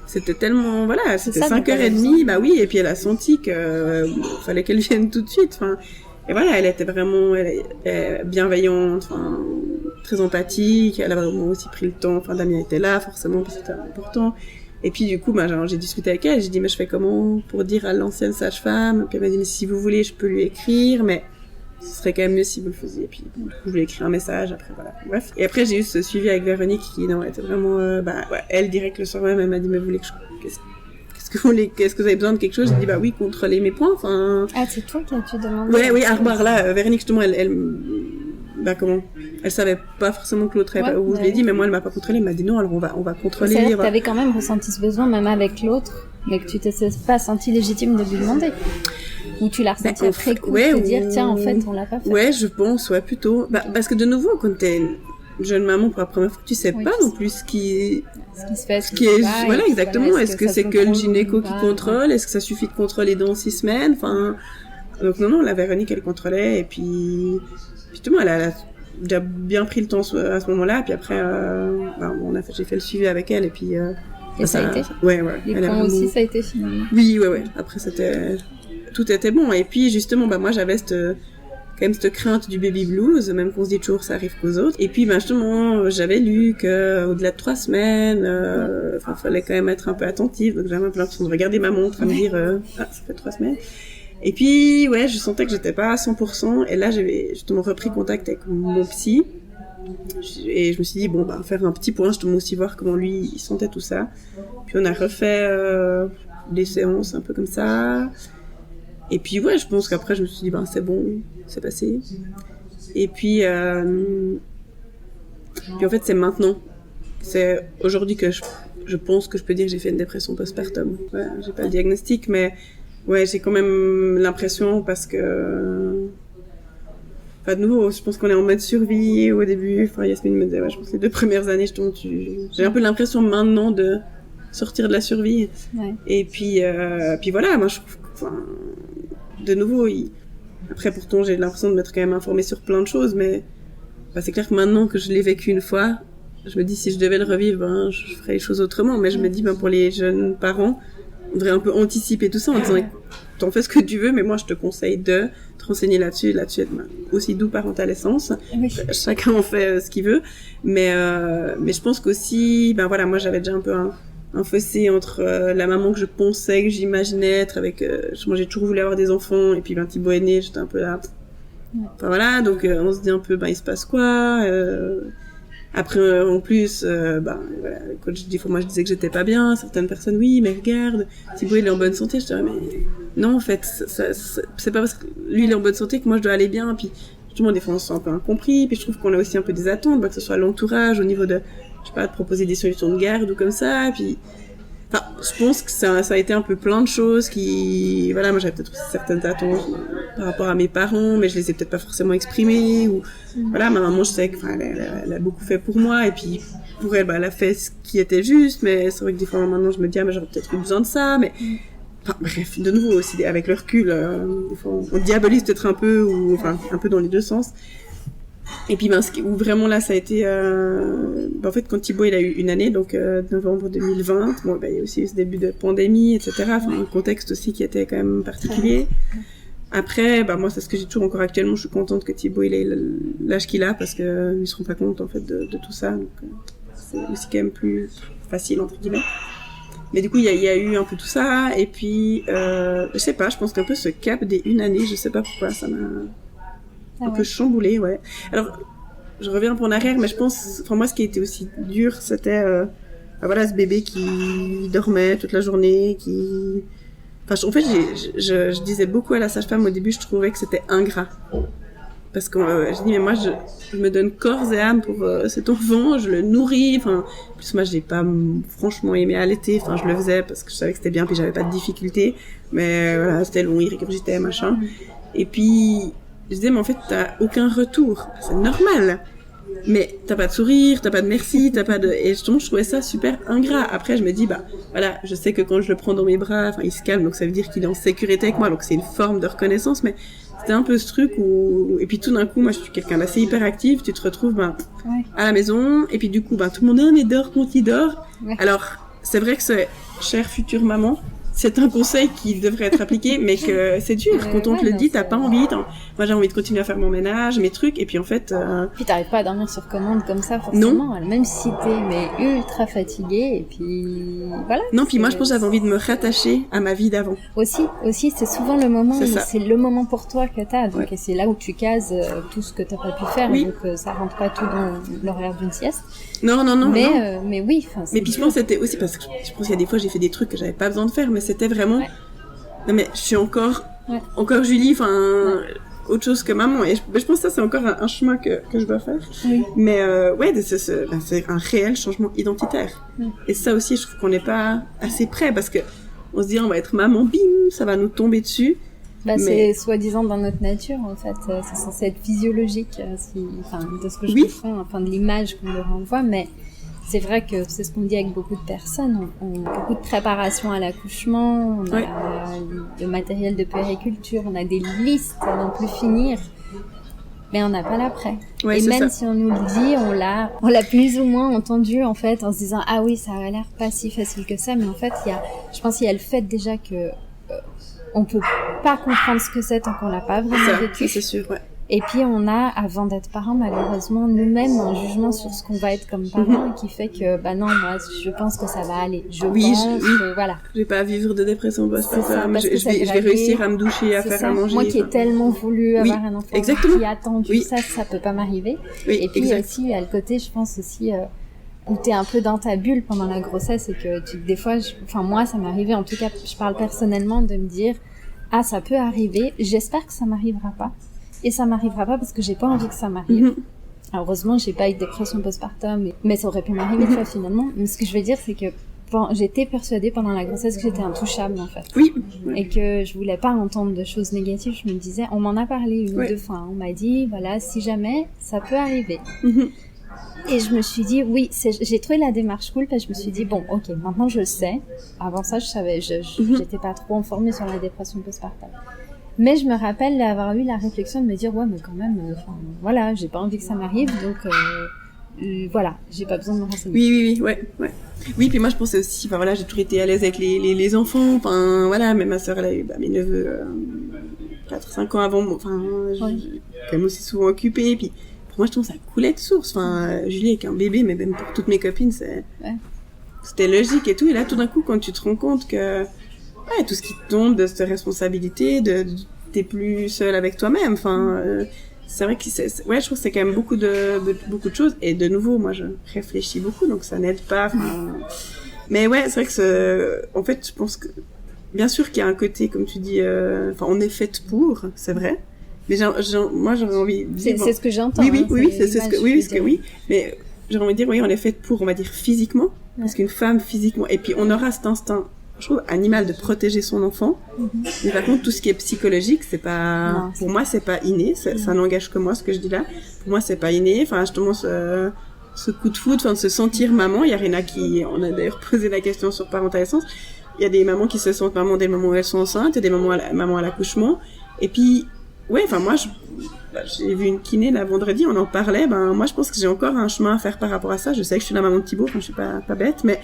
c'était tellement, voilà, c'était 5h30, bah oui, et puis elle a senti que fallait qu'elle vienne tout de suite, enfin. Et voilà, elle était vraiment bienveillante, enfin, très empathique. Elle a vraiment aussi pris le temps. Enfin, Damien était là, forcément, parce que c'était important. Et puis, du coup, j'ai discuté avec elle. J'ai dit, mais je fais comment pour dire à l'ancienne sage-femme? Puis elle m'a dit, mais si vous voulez, je peux lui écrire, mais ce serait quand même mieux si vous le faisiez. Et puis, du coup, je lui ai écrit un message, après, voilà. Bref. Et après, j'ai eu ce suivi avec Véronique qui, non, était vraiment, elle, direct le soir même, elle m'a dit, mais vous voulez que est-ce que vous avez besoin de quelque chose? J'ai dit, oui, contrôler mes points, enfin. Ah, c'est toi qui as-tu demandé? Ouais, oui, à revoir, là, Véronique, justement, elle savait pas forcément que l'autre avait, je lui ai dit, mais moi, elle m'a pas contrôlé, elle m'a dit non, alors on va contrôler. C'est-à-dire que t'avais quand même ressenti ce besoin, même avec l'autre, mais que tu t'es pas senti légitime de lui demander. Ou tu l'as ressenti après coup, de te dire, tiens, en fait, on l'a pas fait. Ouais, je pense, plutôt. Parce que de nouveau, quand t'es jeune maman pour la première fois, tu sais pas non plus ce qui se fait, voilà, exactement. Voilà, est-ce que c'est que le gynéco qui contrôle? Est-ce que ça suffit de contrôler dans 6 semaines? Enfin, donc non, la Véronique, elle contrôlait, et puis justement, elle a déjà bien pris le temps à ce moment-là, puis après, j'ai fait le suivi avec elle, et puis, et ça a été? Ouais. Les points aussi, ça a été finalement? Oui. Après, tout était bon, et puis justement, moi, j'avais quand même cette crainte du baby blues, même qu'on se dit toujours ça arrive qu'aux autres. Et puis justement, j'avais lu que au-delà de 3 semaines, fallait quand même être un peu attentive. Donc j'avais un peu l'impression de regarder ma montre et me dire ça fait 3 semaines. Et puis je sentais que j'étais pas à 100%. Et là, j'avais justement repris contact avec mon psy. Et je me suis dit faire un petit point, justement aussi voir comment lui il sentait tout ça. Puis on a refait des séances un peu comme ça. Et puis je pense qu'après je me suis dit c'est bon, c'est passé. Et puis en fait c'est maintenant, c'est aujourd'hui que je pense que je peux dire que j'ai fait une dépression postpartum. Ouais, j'ai pas le diagnostic, mais j'ai quand même l'impression, parce que de nouveau, je pense qu'on est en mode survie au début. Enfin, Yasmine me disait, je pense que les 2 premières années, j'ai un peu l'impression maintenant de sortir de la survie. Ouais. Et puis voilà, moi je trouve de nouveau, après pourtant j'ai l'impression de m'être quand même informée sur plein de choses, mais c'est clair que maintenant que je l'ai vécu une fois, je me dis si je devais le revivre, je ferais les choses autrement. Mais je me dis pour les jeunes parents, on devrait un peu anticiper tout ça en disant t'en fais ce que tu veux, mais moi je te conseille de te renseigner là-dessus être aussi doux parent à l'essence. Oui. Chacun en fait ce qu'il veut, mais je pense qu'aussi moi j'avais déjà un peu un fossé entre la maman que je pensais, que j'imaginais être avec... j'ai toujours voulu avoir des enfants, et puis Thibaut est né, j'étais un peu là... Enfin voilà, donc on se dit un peu, il se passe quoi après, en plus, quand moi je disais que j'étais pas bien, certaines personnes, oui, mais regarde, Thibaut il est en bonne santé, je disais, mais non, en fait, c'est pas parce que lui il est en bonne santé que moi je dois aller bien, puis justement, des fois on se sent un peu incompris, puis je trouve qu'on a aussi un peu des attentes, que ce soit l'entourage, au niveau de... je sais pas, de proposer des solutions de garde ou comme ça, puis je pense que ça a été un peu plein de choses qui, moi j'avais peut-être aussi certaines attentes par rapport à mes parents, mais je les ai peut-être pas forcément exprimées, ou ma maman, je sais que elle a beaucoup fait pour moi, et puis pour elle, elle a fait ce qui était juste, mais c'est vrai que des fois maintenant je me dis j'aurais peut-être eu besoin de ça, mais bref, de nouveau aussi avec le recul, des fois on diabolise peut-être un peu, ou un peu dans les deux sens. Et puis où vraiment là ça a été en fait quand Thibaut il a eu 1 année, donc novembre 2020, il y a aussi eu ce début de pandémie, etc. Un contexte aussi qui était quand même particulier. Après moi c'est ce que j'ai toujours encore actuellement, je suis contente que Thibaut il ait l'âge qu'il a, parce que ils se rendent pas compte en fait de tout ça, donc c'est aussi quand même plus facile entre guillemets. Mais du coup il y a eu un peu tout ça, et puis je sais pas, je pense qu'un peu ce cap des 1 année, je sais pas pourquoi ça m'a un peu chamboulé, ouais. Alors, je reviens un peu en arrière, mais je pense, moi, ce qui a été aussi dur, c'était, ce bébé qui dormait toute la journée, qui en fait, je disais beaucoup à la sage-femme au début, je trouvais que c'était ingrat. Parce que je dis, mais moi, je me donne corps et âme pour cet enfant, je le nourris. Enfin, en plus, moi, je n'ai pas franchement aimé allaiter. Enfin, je le faisais parce que je savais que c'était bien, puis j'avais pas de difficultés. Mais voilà, c'était long, il régurgitait, machin. Et puis, je disais, mais en fait, t'as aucun retour. C'est normal. Mais t'as pas de sourire, t'as pas de merci, t'as pas de... Et justement, je trouvais ça super ingrat. Après, je me dis, voilà, je sais que quand je le prends dans mes bras, il se calme, donc ça veut dire qu'il est en sécurité avec moi, donc c'est une forme de reconnaissance, mais c'était un peu ce truc où... Et puis tout d'un coup, moi, je suis quelqu'un d'assez hyperactif, tu te retrouves, à la maison, et puis du coup, tout le monde, mais dors quand il dort. Ouais. Alors, c'est vrai que c'est, chère future maman, c'est un conseil qui devrait être appliqué, mais que c'est dur. Quand on te le dit, t'as pas envie. Moi, j'ai envie de continuer à faire mon ménage, mes trucs, et puis en fait... Puis t'arrives pas à dormir sur commande comme ça, forcément. Non. Même si t'es ultra fatiguée, et puis voilà. Non, puis moi, je pense que j'avais envie de me rattacher à ma vie d'avant. Aussi, c'est souvent le moment où c'est le moment pour toi que t'as. Donc, et c'est là où tu cases tout ce que t'as pas pu faire. Oui. Donc, ça rentre pas tout dans l'horaire d'une sieste. Non. Mais oui. Mais puis je pense que c'était aussi parce que je pense qu'il y a des fois j'ai fait des trucs que j'avais pas besoin de faire, mais c'était vraiment. Ouais. Non mais je suis encore Julie, autre chose que maman. Et je pense que ça c'est encore un chemin que je dois faire. Oui. Mais c'est un réel changement identitaire. Oui. Et ça aussi je trouve qu'on n'est pas assez prêt parce que on se dit on va être maman, bim, ça va nous tomber dessus. C'est soi-disant dans notre nature, en fait. C'est censé être physiologique, de ce que je comprends, de l'image qu'on leur envoie. Mais c'est vrai que c'est ce qu'on dit avec beaucoup de personnes. On a beaucoup de préparation à l'accouchement, on a le matériel de puériculture, on a des listes à n'en plus finir. Mais on n'a pas l'après. Ouais, et même si on nous le dit, on l'a plus ou moins entendu, en fait, en se disant, ah oui, ça a l'air pas si facile que ça. Mais en fait, je pense qu'il y a le fait déjà que, on peut pas comprendre ce que c'est tant qu'on l'a pas vraiment vécu. C'est sûr, ouais. Et puis on a, avant d'être parents, malheureusement, nous-mêmes un jugement sur ce qu'on va être comme parents qui fait que, non, moi, je pense que ça va aller. Voilà. Je vais pas vivre de dépression postpartum. Je vais réussir à me doucher, à faire à manger. Moi qui ai tellement voulu avoir un enfant, exactement. qui a attendu ça peut pas m'arriver. Oui, et puis aussi, il y a le côté, je pense aussi, où t'es un peu dans ta bulle pendant la grossesse et que des fois, moi, ça m'est arrivé, en tout cas, je parle personnellement, de me dire, ça peut arriver, j'espère que ça m'arrivera pas. Et ça m'arrivera pas parce que j'ai pas envie que ça m'arrive. Alors, heureusement, j'ai pas eu de dépression postpartum, mais ça aurait pu m'arriver, finalement. Mais ce que je veux dire, c'est que j'étais persuadée pendant la grossesse que j'étais intouchable, en fait. Oui. Et que je voulais pas entendre de choses négatives. Je me disais, on m'en a parlé une ou deux fois. On m'a dit, voilà, si jamais, ça peut arriver. Et je me suis dit, oui, j'ai trouvé la démarche cool, parce que je me suis dit, bon, ok, maintenant je le sais. Avant ça, je savais, j'étais pas trop informée sur la dépression postpartum. Mais je me rappelle d'avoir eu la réflexion de me dire, ouais, mais quand même, voilà, j'ai pas envie que ça m'arrive, donc, voilà, j'ai pas besoin de me renseigner. Oui, ouais. Oui, puis moi, je pensais aussi, j'ai toujours été à l'aise avec les enfants, mais ma sœur, elle a eu, mes neveux, 4-5 ans avant, quand même aussi souvent occupée, puis, pour moi, je trouve ça coulait de source. Julie avec un bébé, mais même pour toutes mes copines, c'était logique et tout. Et là, tout d'un coup, quand tu te rends compte que tout ce qui tombe de cette responsabilité, t'es plus seule avec toi-même. C'est vrai que je trouve que c'est quand même beaucoup de choses. Et de nouveau, moi, je réfléchis beaucoup, donc ça n'aide pas. Mais ouais, c'est vrai que en fait, je pense que bien sûr qu'il y a un côté, comme tu dis, on est faite pour, c'est vrai. Mais moi, j'aurais envie de dire... C'est ce que j'entends. Oui. Mais j'aurais envie de dire, on est faite pour, on va dire, physiquement. Parce qu'une femme, physiquement... Et puis, on aura cet instinct, je trouve, animal de protéger son enfant. Mais par contre, tout ce qui est psychologique, c'est pas... Non, pour moi, c'est pas inné. Ça n'engage que moi, ce que je dis là. Pour moi, c'est pas inné. Justement, ce coup de foudre, de se sentir maman. Il y a Réna on a d'ailleurs posé la question sur parentalisation. Il y a des mamans qui se sentent maman dès le moment où elles sont enceintes. Il y a des mamans à l'accouchement. Et puis... moi, j'ai vu une kiné là vendredi, on en parlait. Moi, je pense que j'ai encore un chemin à faire par rapport à ça. Je sais que je suis la maman de Thibaut, je suis pas bête, mais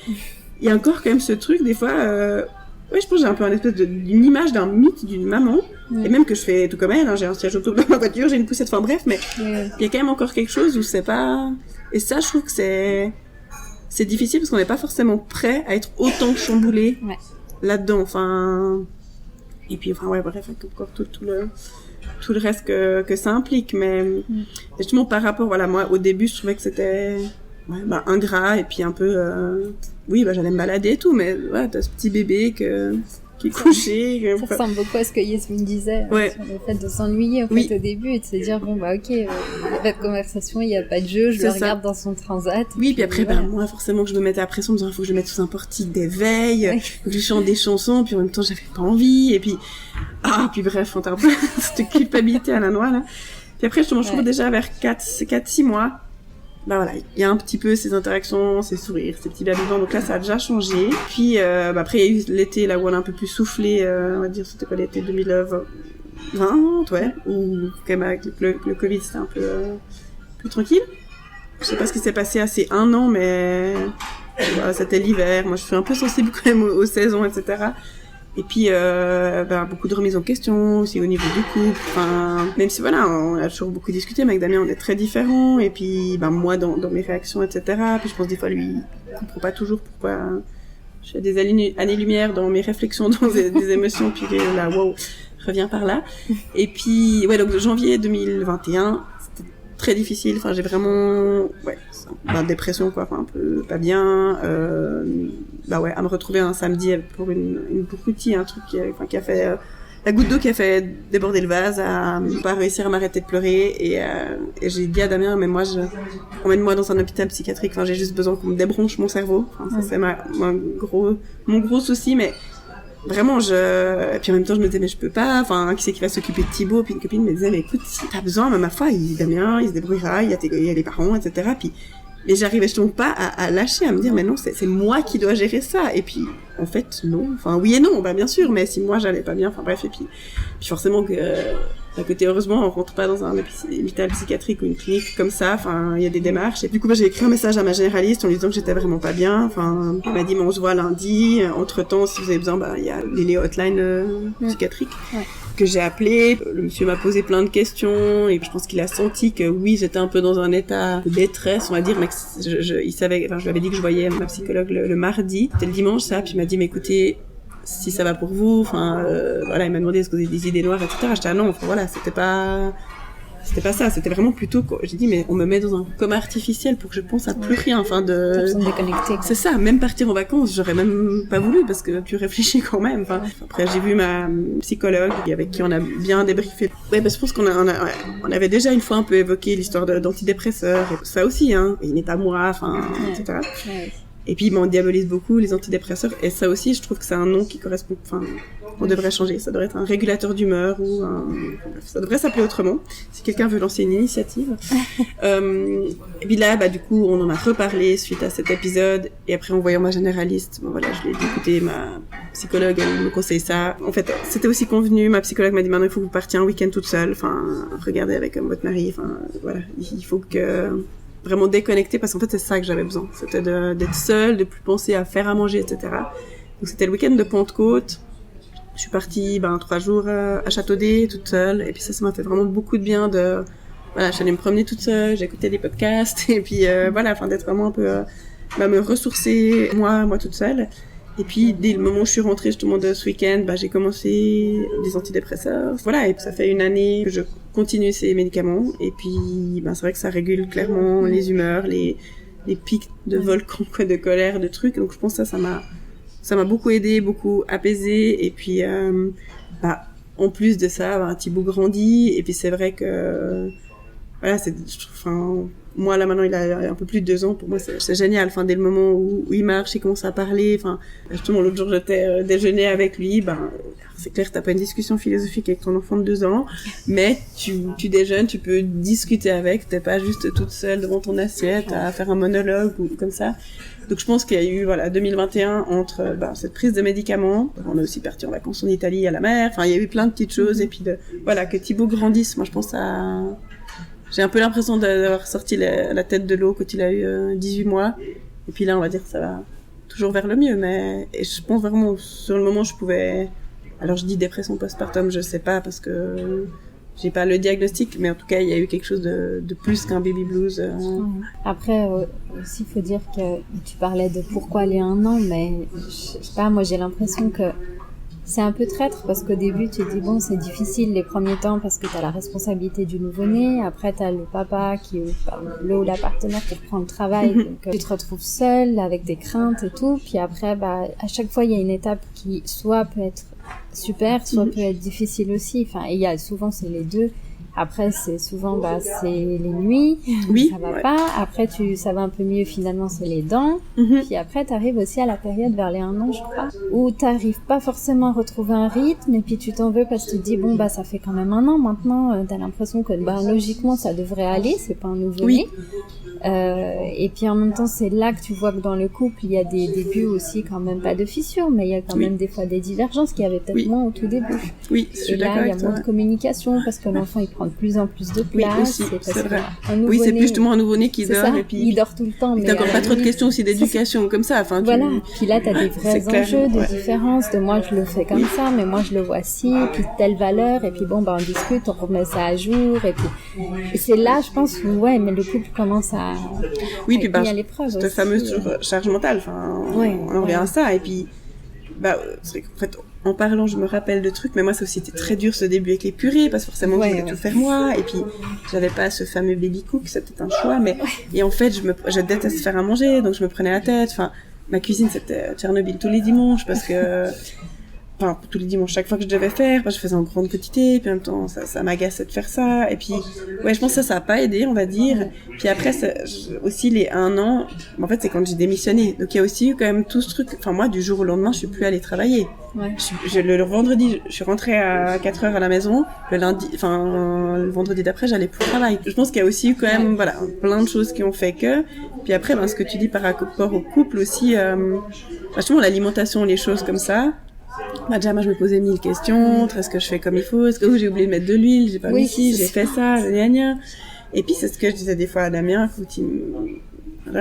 il y a encore quand même ce truc, des fois. Je pense que j'ai un peu une espèce d'une image d'un mythe d'une maman, et même que je fais tout comme elle. J'ai un siège auto dans ma voiture, j'ai une poussette, bref, mais il y a quand même encore quelque chose où c'est pas. Et ça, je trouve que c'est difficile parce qu'on n'est pas forcément prêt à être autant chamboulé là-dedans. Et puis, bref, encore tout le reste que ça implique, mais justement par rapport, moi au début je trouvais que c'était ingrat et puis un peu j'allais me balader et tout, mais t'as ce petit bébé que qui est couché. Ça ressemble beaucoup à ce que Yasmine disait Ouais. sur le fait de s'ennuyer Oui. au début et de se dire bon bah ok, il n'y a pas de conversation, il n'y a pas de jeu, je C'est le ça. regarde dans son transat. Oui, puis après, voilà. moi, forcément, que je me mettais la pression, en me disant, il faut que je mette sous un portique d'éveil, Ouais. que je chante des chansons, puis en même temps, j'avais pas envie, et puis bref, on t'a un peu cette culpabilité à la noix, là. Puis après, je trouve déjà vers 4-6 mois, bah voilà, il y a un petit peu ces interactions, ces sourires, ces petits babillons, donc là, ça a déjà changé. Puis, après, il y a eu l'été, là, où on a un peu plus soufflé, on va dire, c'était quoi, l'été 2020, ouais, où, quand même, avec le Covid, c'était un peu plus tranquille. Je sais pas ce qui s'est passé à ces 1 an, mais voilà, c'était l'hiver. Moi, je suis un peu sensible quand même aux saisons, etc. Et puis, beaucoup de remises en question aussi au niveau du couple. Enfin, même si voilà, on a toujours beaucoup discuté, mais avec Damien, on est très différents. Et puis, moi, dans mes réactions, etc. Puis, je pense des fois, lui, il comprend pas toujours pourquoi je fais des années-lumière dans mes réflexions, dans des émotions. Puis là, wow, je reviens par là. Et puis, ouais, donc janvier 2021. Très difficile, enfin j'ai vraiment dépression quoi, enfin un peu pas bien, à me retrouver un samedi pour une broutille, un truc qui a fait la goutte d'eau qui a fait déborder le vase, à pas réussir à m'arrêter de pleurer et j'ai dit à Damien mais moi emmène-moi dans un hôpital psychiatrique, enfin j'ai juste besoin qu'on me débranche mon cerveau, enfin ça c'est mon gros souci, mais vraiment, et puis en même temps, je me disais, mais je peux pas, enfin, qui c'est qui va s'occuper de Thibaut? Puis une copine me disait, mais écoute, si t'as besoin, ma foi, Damien, il se débrouillera, il y a les parents, etc. Puis, et j'arrivais justement pas à lâcher, à me dire, mais non, c'est moi qui dois gérer ça. Et puis, en fait, non. Enfin, oui et non, bien sûr, mais si moi j'allais pas bien, enfin bref, et puis forcément que, à côté, heureusement, on rentre pas dans un hôpital psychiatrique ou une clinique comme ça, enfin, il y a des démarches. Et du coup, j'ai écrit un message à ma généraliste en lui disant que j'étais vraiment pas bien, enfin, elle m'a dit, mais on se voit lundi, entre-temps, si vous avez besoin, il y a les hotlines psychiatriques. Ouais. Que j'ai appelé, le monsieur m'a posé plein de questions et je pense qu'il a senti que oui, j'étais un peu dans un état de détresse, on va dire, mais il savait, enfin, je lui avais dit que je voyais ma psychologue le mardi, c'était le dimanche ça, puis il m'a dit mais écoutez, si ça va pour vous, enfin voilà, il m'a demandé est-ce que vous avez des idées noires, etc. J'étais ah non, enfin voilà, c'était pas ça, c'était vraiment plutôt quoi. J'ai dit mais on me met dans un coma artificiel pour que je pense à plus rien, enfin T'as besoin de déconnecter. C'est ça, même partir en vacances, j'aurais même pas voulu parce que tu réfléchis quand même. Enfin, après j'ai vu ma psychologue avec qui on a bien débriefé. Ouais, je pense qu'on avait déjà une fois un peu évoqué l'histoire d'antidépresseurs et ça aussi hein, il n'est pas moi, enfin etc. Ouais. Et puis on diabolise beaucoup les antidépresseurs et ça aussi je trouve que c'est un nom qui correspond, enfin on devrait changer, ça devrait être un régulateur d'humeur ou ça devrait s'appeler autrement si quelqu'un veut lancer une initiative. Et puis là du coup on en a reparlé suite à cet épisode et après en voyant ma généraliste, je lui ai dit écoutez, ma psychologue elle me conseille ça. En fait c'était aussi convenu, ma psychologue m'a dit maintenant il faut que vous partiez un week-end toute seule, enfin regardez avec votre mari, enfin voilà, il faut que vraiment déconnecter parce qu'en fait c'est ça que j'avais besoin, c'était d'être seule, de plus penser à faire à manger, etc. Donc c'était le week-end de Pentecôte, je suis partie 3 jours à Châteaudet toute seule et puis ça m'a fait vraiment beaucoup de bien je suis allée me promener toute seule, j'écoutais des podcasts et puis d'être vraiment un peu me ressourcer moi toute seule. Et puis, dès le moment où je suis rentrée justement de ce week-end, j'ai commencé des antidépresseurs. Voilà, et puis ça fait 1 année que je continue ces médicaments. Et puis, c'est vrai que ça régule clairement les humeurs, les pics de volcan, de colère, de trucs. Donc, je pense que ça m'a beaucoup aidé, beaucoup apaisé. Et puis, en plus de ça, Thibaut grandit. Et puis, c'est vrai que, voilà, moi, là, maintenant, il a un peu plus de 2 ans. Pour moi, c'est génial. Enfin, dès le moment où il marche, il commence à parler. Enfin, justement, l'autre jour, j'étais déjeuner avec lui. C'est clair, t'as pas une discussion philosophique avec ton enfant de 2 ans, mais tu déjeunes, tu peux discuter avec. T'es pas juste toute seule devant ton assiette à faire un monologue ou comme ça. Donc, je pense qu'il y a eu, 2021 entre cette prise de médicaments. On est aussi parti en vacances en Italie à la mer. Enfin, il y a eu plein de petites choses. Et puis, que Thibaut grandisse. Moi, je pense j'ai un peu l'impression d'avoir sorti la tête de l'eau quand il a eu 18 mois. Et puis là, on va dire que ça va toujours vers le mieux. Et je pense vraiment, sur le moment, je pouvais... Alors, je dis dépression postpartum, je sais pas, parce que j'ai pas le diagnostic. Mais en tout cas, il y a eu quelque chose de plus qu'un baby blues. Après, aussi, il faut dire que tu parlais de pourquoi les 1 an, mais je sais pas, moi, j'ai l'impression que c'est un peu traître parce qu'au début tu te dis bon c'est difficile les premiers temps parce que t'as la responsabilité du nouveau-né, après t'as le papa le ou la partenaire qui reprend le travail, donc tu te retrouves seule avec des craintes et tout, puis après à chaque fois il y a une étape qui soit peut être super, soit peut être difficile aussi, enfin et il y a souvent c'est les deux. Après, c'est souvent, c'est les nuits, ça va pas. Après, ça va un peu mieux, finalement, c'est les dents. Puis après, t'arrives aussi à la période vers les 1 an, je crois, où t'arrives pas forcément à retrouver un rythme, et puis tu t'en veux parce que tu te dis, bon, ça fait quand même 1 an maintenant, t'as l'impression que, logiquement, ça devrait aller, c'est pas un nouveau-né. Et puis en même temps, c'est là que tu vois que dans le couple, il y a des débuts aussi, quand même pas de fissures, mais il y a quand même des fois des divergences qu'il y avait peut-être moins au tout début. Oui, je suis d'accord. Et là, il y a moins de communication parce que l'enfant, il prend de plus en plus de place. Oui, aussi, c'est vrai. Oui, c'est plus justement un nouveau-né qui dort. Et puis, il dort tout le temps. Mais t'as encore pas trop de questions aussi d'éducation comme ça. Enfin, voilà. Puis là, t'as des vrais enjeux de différence. De moi, je le fais comme ça, mais moi, je le vois ci, et puis telle valeur, et puis on discute, on remet ça à jour, et puis c'est là, je pense, où, mais le couple commence à... Oui, puis il y a l'épreuve cette fameuse charge mentale, enfin, on revient à ça, et puis, c'est vrai qu'en fait, en parlant, je me rappelle de trucs, mais moi, ça aussi était très dur ce début avec les purées, parce que forcément, je voulais tout faire moi, et puis, j'avais pas ce fameux baby cook, c'était un choix, mais, et en fait, je déteste faire à manger, donc je me prenais la tête, enfin, ma cuisine, c'était Tchernobyl tous les dimanches, parce que, enfin, tous les dimanches, chaque fois que je devais faire, je faisais en grande quantité, puis en même temps, ça m'agaçait de faire ça, et puis, je pense que ça a pas aidé, on va dire. Puis après, aussi les 1 an, en fait, c'est quand j'ai démissionné. Donc, il y a aussi eu quand même tout ce truc, enfin, moi, du jour au lendemain, je suis plus allée travailler. Le vendredi, je suis rentrée à 4h à la maison, le vendredi d'après, j'allais plus au travail. Je pense qu'il y a aussi eu quand même, plein de choses qui ont fait que, puis après, ce que tu dis par rapport au couple aussi, justement, l'alimentation, les choses comme ça, déjà, moi, je me posais 1000 questions. Est-ce que je fais comme il faut? Est-ce que j'ai oublié de mettre de l'huile? J'ai pas mis ci, j'ai fait ça, gna gna. Et puis, c'est ce que je disais des fois à Damien,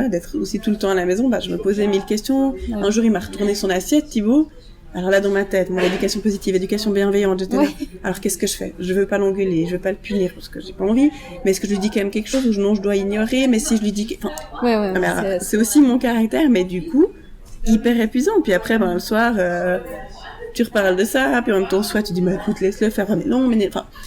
d'être aussi tout le temps à la maison, je me posais 1000 questions. Un jour, il m'a retourné son assiette, Thibaut. Alors là, dans ma tête, mon éducation positive, éducation bienveillante, j'étais là. Alors, qu'est-ce que je fais? Je veux pas l'engueuler, je veux pas le punir parce que j'ai pas envie. Mais est-ce que je lui dis quand même quelque chose ou non, je dois ignorer? Mais si je lui dis c'est aussi mon caractère, mais du coup, hyper épuisant. Puis après, le soir, tu reparles de ça, puis en même temps, soit tu dis, écoute, laisse-le faire, mais non,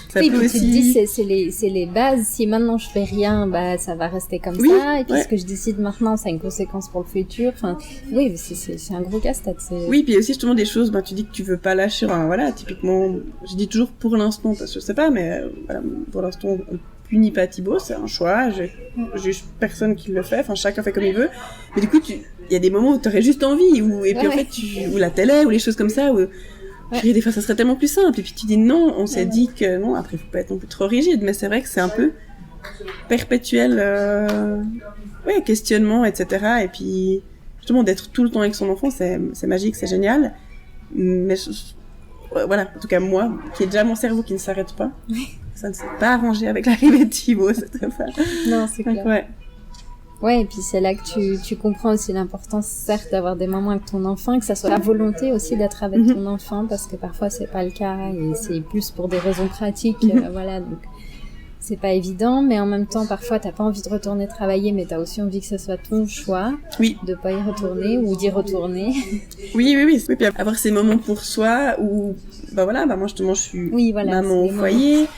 ça peut aussi... tu te dis, c'est les bases, si maintenant je fais rien, ça va rester comme ça, et puis ce que je décide maintenant, ça a une conséquence pour le futur, c'est un gros casse-tête. Oui, puis aussi, justement, des choses, tu dis que tu veux pas lâcher, typiquement, je dis toujours pour l'instant, parce que je sais pas, mais pour l'instant, on punit pas Thibaut, c'est un choix, je juge personne qui le fait, chacun fait comme il veut, mais du coup, il y a des moments où t'aurais juste envie, et puis en fait, ou la télé, ou les choses comme ça, où des fois ça serait tellement plus simple, et puis tu dis non, on s'est dit que non, après faut pas être non plus trop rigide, mais c'est vrai que c'est un peu perpétuel, questionnement, etc. Et puis, justement, d'être tout le temps avec son enfant, c'est magique, c'est génial, mais en tout cas moi, qui ai déjà mon cerveau qui ne s'arrête pas, ça ne s'est pas arrangé avec l'arrivée de Thibaut, cette fois. Non, c'est clair. Ouais, et puis c'est là que tu comprends aussi l'importance, certes, d'avoir des moments avec ton enfant, que ça soit la volonté aussi d'être avec ton enfant, parce que parfois c'est pas le cas, et c'est plus pour des raisons pratiques, donc c'est pas évident, mais en même temps, parfois t'as pas envie de retourner travailler, mais t'as aussi envie que ce soit ton choix, de pas y retourner, ou d'y retourner. Oui, et puis avoir ces moments pour soi, où, moi justement je suis maman au foyer,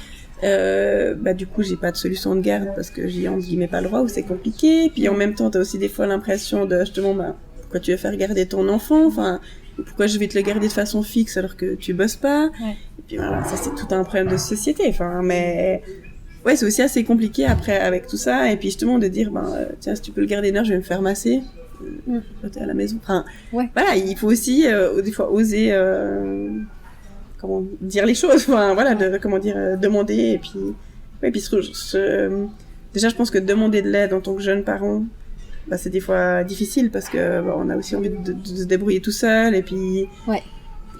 du coup j'ai pas de solution de garde parce que j'y ai entre guillemets pas le droit, ou c'est compliqué, puis en même temps t'as aussi des fois l'impression de justement pourquoi tu veux faire garder ton enfant, pourquoi je vais te le garder de façon fixe alors que tu bosses pas, et puis ça c'est tout un problème de société, mais c'est aussi assez compliqué après avec tout ça, et puis justement de dire tiens, si tu peux le garder une heure, je vais me faire masser quand t'es à la maison, il faut aussi des fois oser dire les choses, demander, et puis déjà je pense que demander de l'aide en tant que jeune parent, c'est des fois difficile parce que on a aussi envie de se débrouiller tout seul, et puis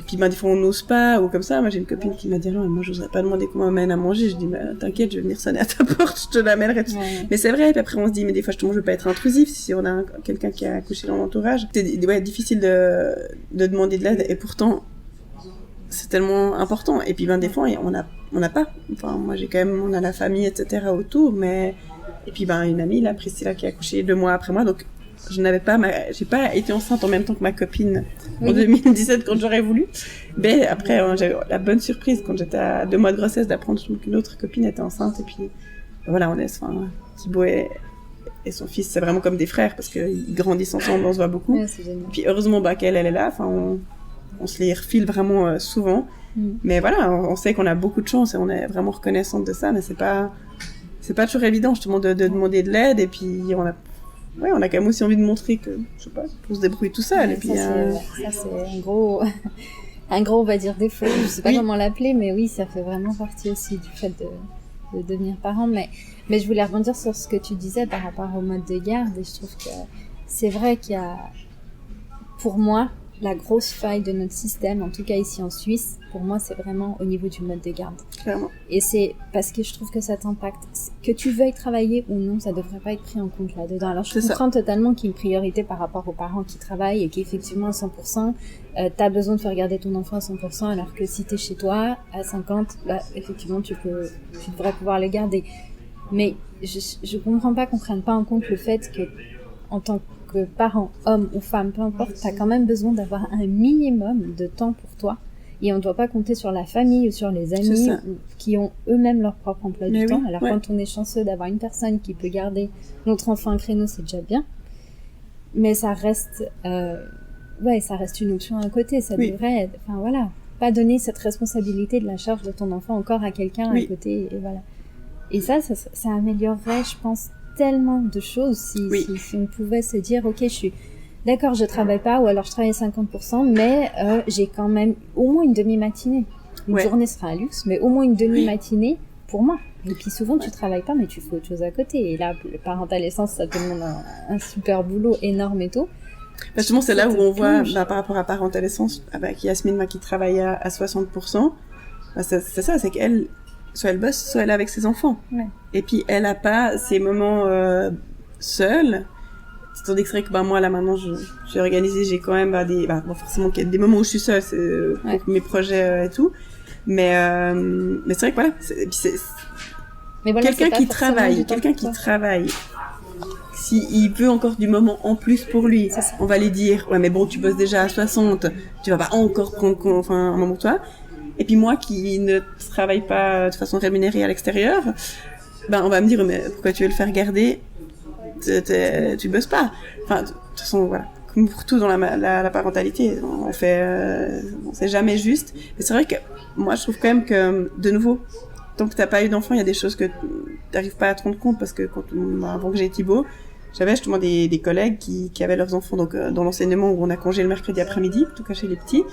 des fois on n'ose pas, ou comme ça. Moi j'ai une copine qui m'a dit non, moi j'oserais pas demander qu'on m'amène à manger. Je dis t'inquiète, je vais venir sonner à ta porte, je te l'amènerai. Mais c'est vrai, et puis après on se dit mais des fois justement je veux pas être intrusif si on a quelqu'un qui a accouché dans l'entourage. C'est difficile de demander de l'aide, et pourtant c'est tellement important. Et puis des fois on n'a pas, moi j'ai quand même, on a la famille etc autour, mais et puis une amie là, Priscilla, qui a accouché 2 mois après moi, donc j'ai pas été enceinte en même temps que ma copine en 2017 quand j'aurais voulu. Mais après, j'ai eu la bonne surprise quand j'étais à 2 mois de grossesse d'apprendre qu'une autre copine était enceinte. Et puis, voilà, Thibaut et son fils, c'est vraiment comme des frères parce qu'ils grandissent ensemble, on se voit beaucoup. Ouais, c'est génial. Puis heureusement, qu'elle est là. Enfin, on se les refile vraiment souvent. Mais voilà, on sait qu'on a beaucoup de chance et on est vraiment reconnaissante de ça, mais c'est pas toujours évident, justement, de demander de l'aide. Et puis, on a quand même aussi envie de montrer que, je sais pas, on se débrouille tout seul. Ouais, et puis, ça, c'est un gros, on va dire, défaut. Je sais pas comment l'appeler, mais oui, ça fait vraiment partie aussi du fait de devenir parent. Mais je voulais rebondir sur ce que tu disais par rapport au mode de garde. Et je trouve que c'est vrai qu'il y a, pour moi, la grosse faille de notre système, en tout cas ici en Suisse, pour moi, c'est vraiment au niveau du mode de garde. Clairement. Et c'est parce que je trouve que ça t'impacte. Que tu veuilles travailler ou non, ça devrait pas être pris en compte là-dedans. Alors, je comprends totalement qu'il y ait une priorité par rapport aux parents qui travaillent et qu'effectivement, à 100%, t'as besoin de faire garder ton enfant à 100%, alors que si t'es chez toi, à 50%, bah, effectivement, tu devrais pouvoir le garder. Mais je comprends pas qu'on prenne pas en compte le fait que, en tant que parent, homme ou femme, peu importe, t'as quand même besoin d'avoir un minimum de temps pour toi. Et on ne doit pas compter sur la famille ou sur les amis qui ont eux-mêmes leur propre emploi du temps. Alors quand on est chanceux d'avoir une personne qui peut garder notre enfant un créneau, c'est déjà bien. Mais ça reste, ça reste une option à côté. Ça devrait être, enfin voilà, pas donner cette responsabilité de la charge de ton enfant encore à quelqu'un à côté. Et voilà. Et ça améliorerait, je pense, tellement de choses si on pouvait se dire, ok, d'accord, je travaille pas, ou alors je travaille à 50%, mais j'ai quand même au moins une demi-matinée. Une journée sera un luxe, mais au moins une demi-matinée pour moi. Et puis souvent, tu travailles pas, mais tu fais autre chose à côté. Et là, le parental essence, ça te demande un super boulot énorme et tout. Justement, c'est là où on voit, par rapport à parental essence, avec Yasmine, qui travaille à 60%, c'est ça, c'est qu'elle, soit elle bosse, soit elle est avec ses enfants. Ouais. Et puis, elle a pas ces moments seuls. Tandis que c'est vrai que moi là maintenant je suis organisée, j'ai quand même forcément qu'il y a des moments où je suis seule, c'est pour mes projets et tout, mais c'est vrai que voilà, mais voilà, quelqu'un qui travaille, s'il veut encore du moment en plus pour lui, on va lui dire ouais mais bon tu bosses déjà à 60, tu vas pas encore prendre un moment pour toi. Et puis moi qui ne travaille pas de façon rémunérée à l'extérieur, on va me dire mais pourquoi tu veux le faire garder? Tu bosses pas. Enfin, de toute façon, voilà. Comme pour tout dans la parentalité, c'est jamais juste. Mais c'est vrai que moi, je trouve quand même que, de nouveau, tant que t'as pas eu d'enfant, il y a des choses que t'arrives pas à te rendre compte parce que avant que j'ai Thibaut, j'avais justement des collègues qui avaient leurs enfants donc dans l'enseignement où on a congé le mercredi après-midi, en tout cas chez les petits.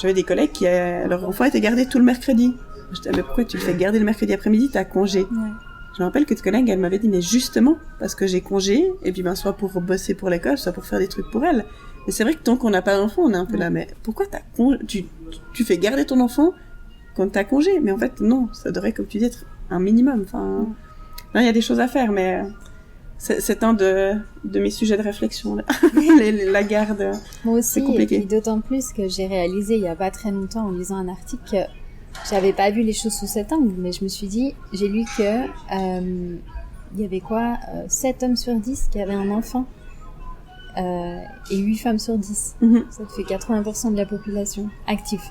J'avais des collègues leurs enfants étaient gardés tout le mercredi. Je disais mais pourquoi tu le fais garder le mercredi après-midi, t'as congé? Ouais. Je me rappelle que cette collègue, elle m'avait dit, mais justement, parce que j'ai congé, et puis soit pour bosser pour l'école, soit pour faire des trucs pour elle. Mais c'est vrai que tant qu'on n'a pas d'enfant, on est un peu là, mais pourquoi tu fais garder ton enfant quand t'as congé? Mais en fait, non, ça devrait, comme tu dis, être un minimum. Enfin, il y a des choses à faire, mais c'est un de mes sujets de réflexion, là. La garde. Moi aussi, c'est compliqué. Et puis d'autant plus que j'ai réalisé il y a pas très longtemps en lisant un article que j'avais pas vu les choses sous cet angle, mais je me suis dit, j'ai lu que il y avait 7 hommes sur 10 qui avaient un enfant et 8 femmes sur 10. Ça te fait 80% de la population active.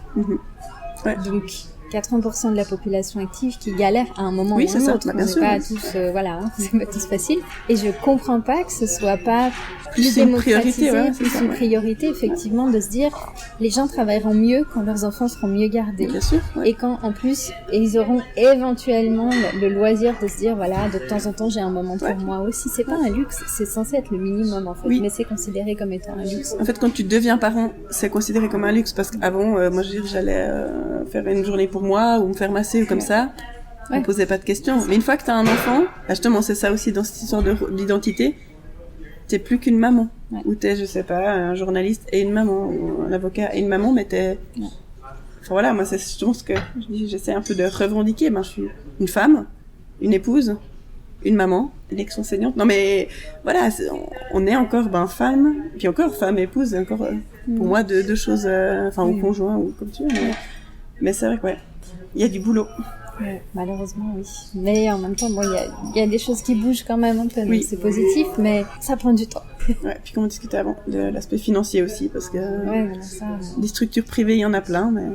Ouais. Donc 80% de la population active qui galère à un moment ou à un autre. On n'est pas tous, c'est pas tous facile. Et je comprends pas que ce soit pas plus démocratisé, plus une priorité, effectivement, de se dire, les gens travailleront mieux quand leurs enfants seront mieux gardés. Bien sûr, et quand, en plus, ils auront éventuellement le loisir de se dire, voilà, de temps en temps, j'ai un moment pour moi aussi. C'est pas un luxe, c'est censé être le minimum, en fait. Mais c'est considéré comme étant un luxe. En fait, quand tu deviens parent, c'est considéré comme un luxe parce qu'avant, moi, j'allais faire une journée pour moi ou me faire masser ou comme ça. On me posait pas de questions. Mais une fois que t'as un enfant, justement, c'est ça aussi dans cette histoire d'identité, t'es plus qu'une maman. Ou t'es, je sais pas, un journaliste et une maman, ou un avocat et une maman, mais t'es... Enfin voilà, moi c'est justement ce que j'essaie un peu de revendiquer. Je suis une femme, une épouse, une maman, une ex-enseignante. Non mais voilà, on est encore femme, puis encore femme, épouse, encore pour moi deux choses, ou conjoint, ou comme tu veux. Mais c'est vrai que il y a du boulot. Ouais, malheureusement, oui. Mais en même temps, il y a des choses qui bougent quand même un peu, donc c'est positif, mais ça prend du temps. Ouais, puis comme on discutait avant, de l'aspect financier aussi, parce que Ouais, voilà, ça. des structures privées, il y en a plein, mais...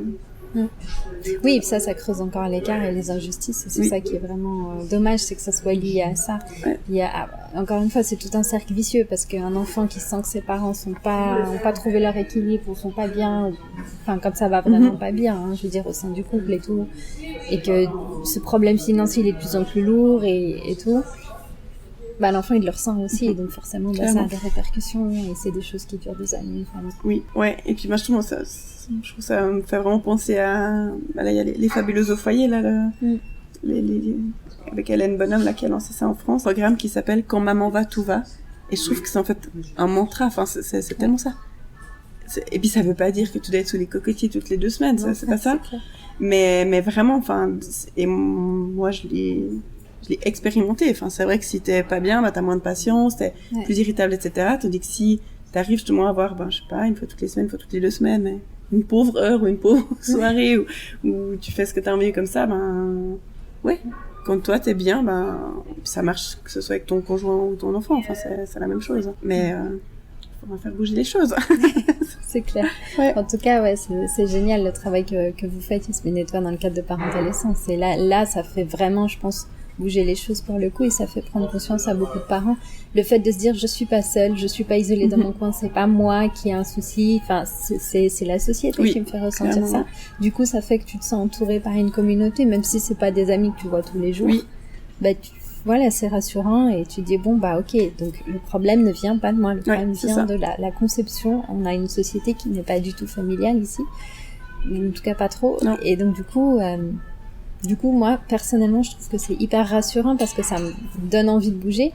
Oui, et puis ça creuse encore l'écart et les injustices. Et c'est Oui. ça qui est vraiment dommage, c'est que ça soit lié à ça. Ouais. Encore une fois, c'est tout un cercle vicieux parce qu'un enfant qui sent que ses parents ont pas trouvé leur équilibre ou sont pas bien, enfin quand ça va vraiment pas bien, hein, je veux dire au sein du couple et tout, et que ce problème financier il est de plus en plus lourd et tout. Bah, l'enfant il le ressent aussi et donc forcément ça a des répercussions et c'est des choses qui durent des années. Enfin, Oui, ouais, et puis moi je trouve ça me fait vraiment penser à... Bah, là il y a les Fabuleuses au foyer, là, avec Hélène Bonhomme, là, qui a lancé ça en France, un programme qui s'appelle Quand maman va, tout va. Et je trouve que c'est en fait un mantra, enfin c'est tellement ça. Et puis ça veut pas dire que tu dois être sous les cocotiers toutes les 2 semaines, non, c'est pas ça. Mais vraiment, enfin, et moi je l'ai expérimenté. Enfin, c'est vrai que si t'es pas bien, bah t'as moins de patience, t'es plus irritable, etc. Tandis que si t'arrives justement à avoir, je sais pas, une fois toutes les semaines, une fois toutes les 2 semaines, mais une pauvre heure ou une pauvre soirée où tu fais ce que t'as envie comme ça, ouais. Quand toi t'es bien, ça marche, que ce soit avec ton conjoint ou ton enfant. Enfin, c'est la même chose. Mais on va faire bouger les choses. C'est clair. Ouais. En tout cas, ouais, c'est génial le travail que vous faites, Yasmine et toi, dans le cadre de Parentélescence. Et là, ça fait vraiment, je pense, bouger les choses pour le coup et ça fait prendre conscience à beaucoup de parents. Le fait de se dire, je suis pas seule, je suis pas isolée dans mon coin, c'est pas moi qui ai un souci, enfin, c'est la société qui me fait ressentir clairement. Ça. Du coup, ça fait que tu te sens entourée par une communauté, même si c'est pas des amis que tu vois tous les jours. Oui. Voilà, c'est rassurant et tu dis ok, donc le problème ne vient pas de moi, le problème vient de la conception. On a une société qui n'est pas du tout familiale ici, en tout cas pas trop. Non. Et donc du coup, moi personnellement, je trouve que c'est hyper rassurant parce que ça me donne envie de bouger,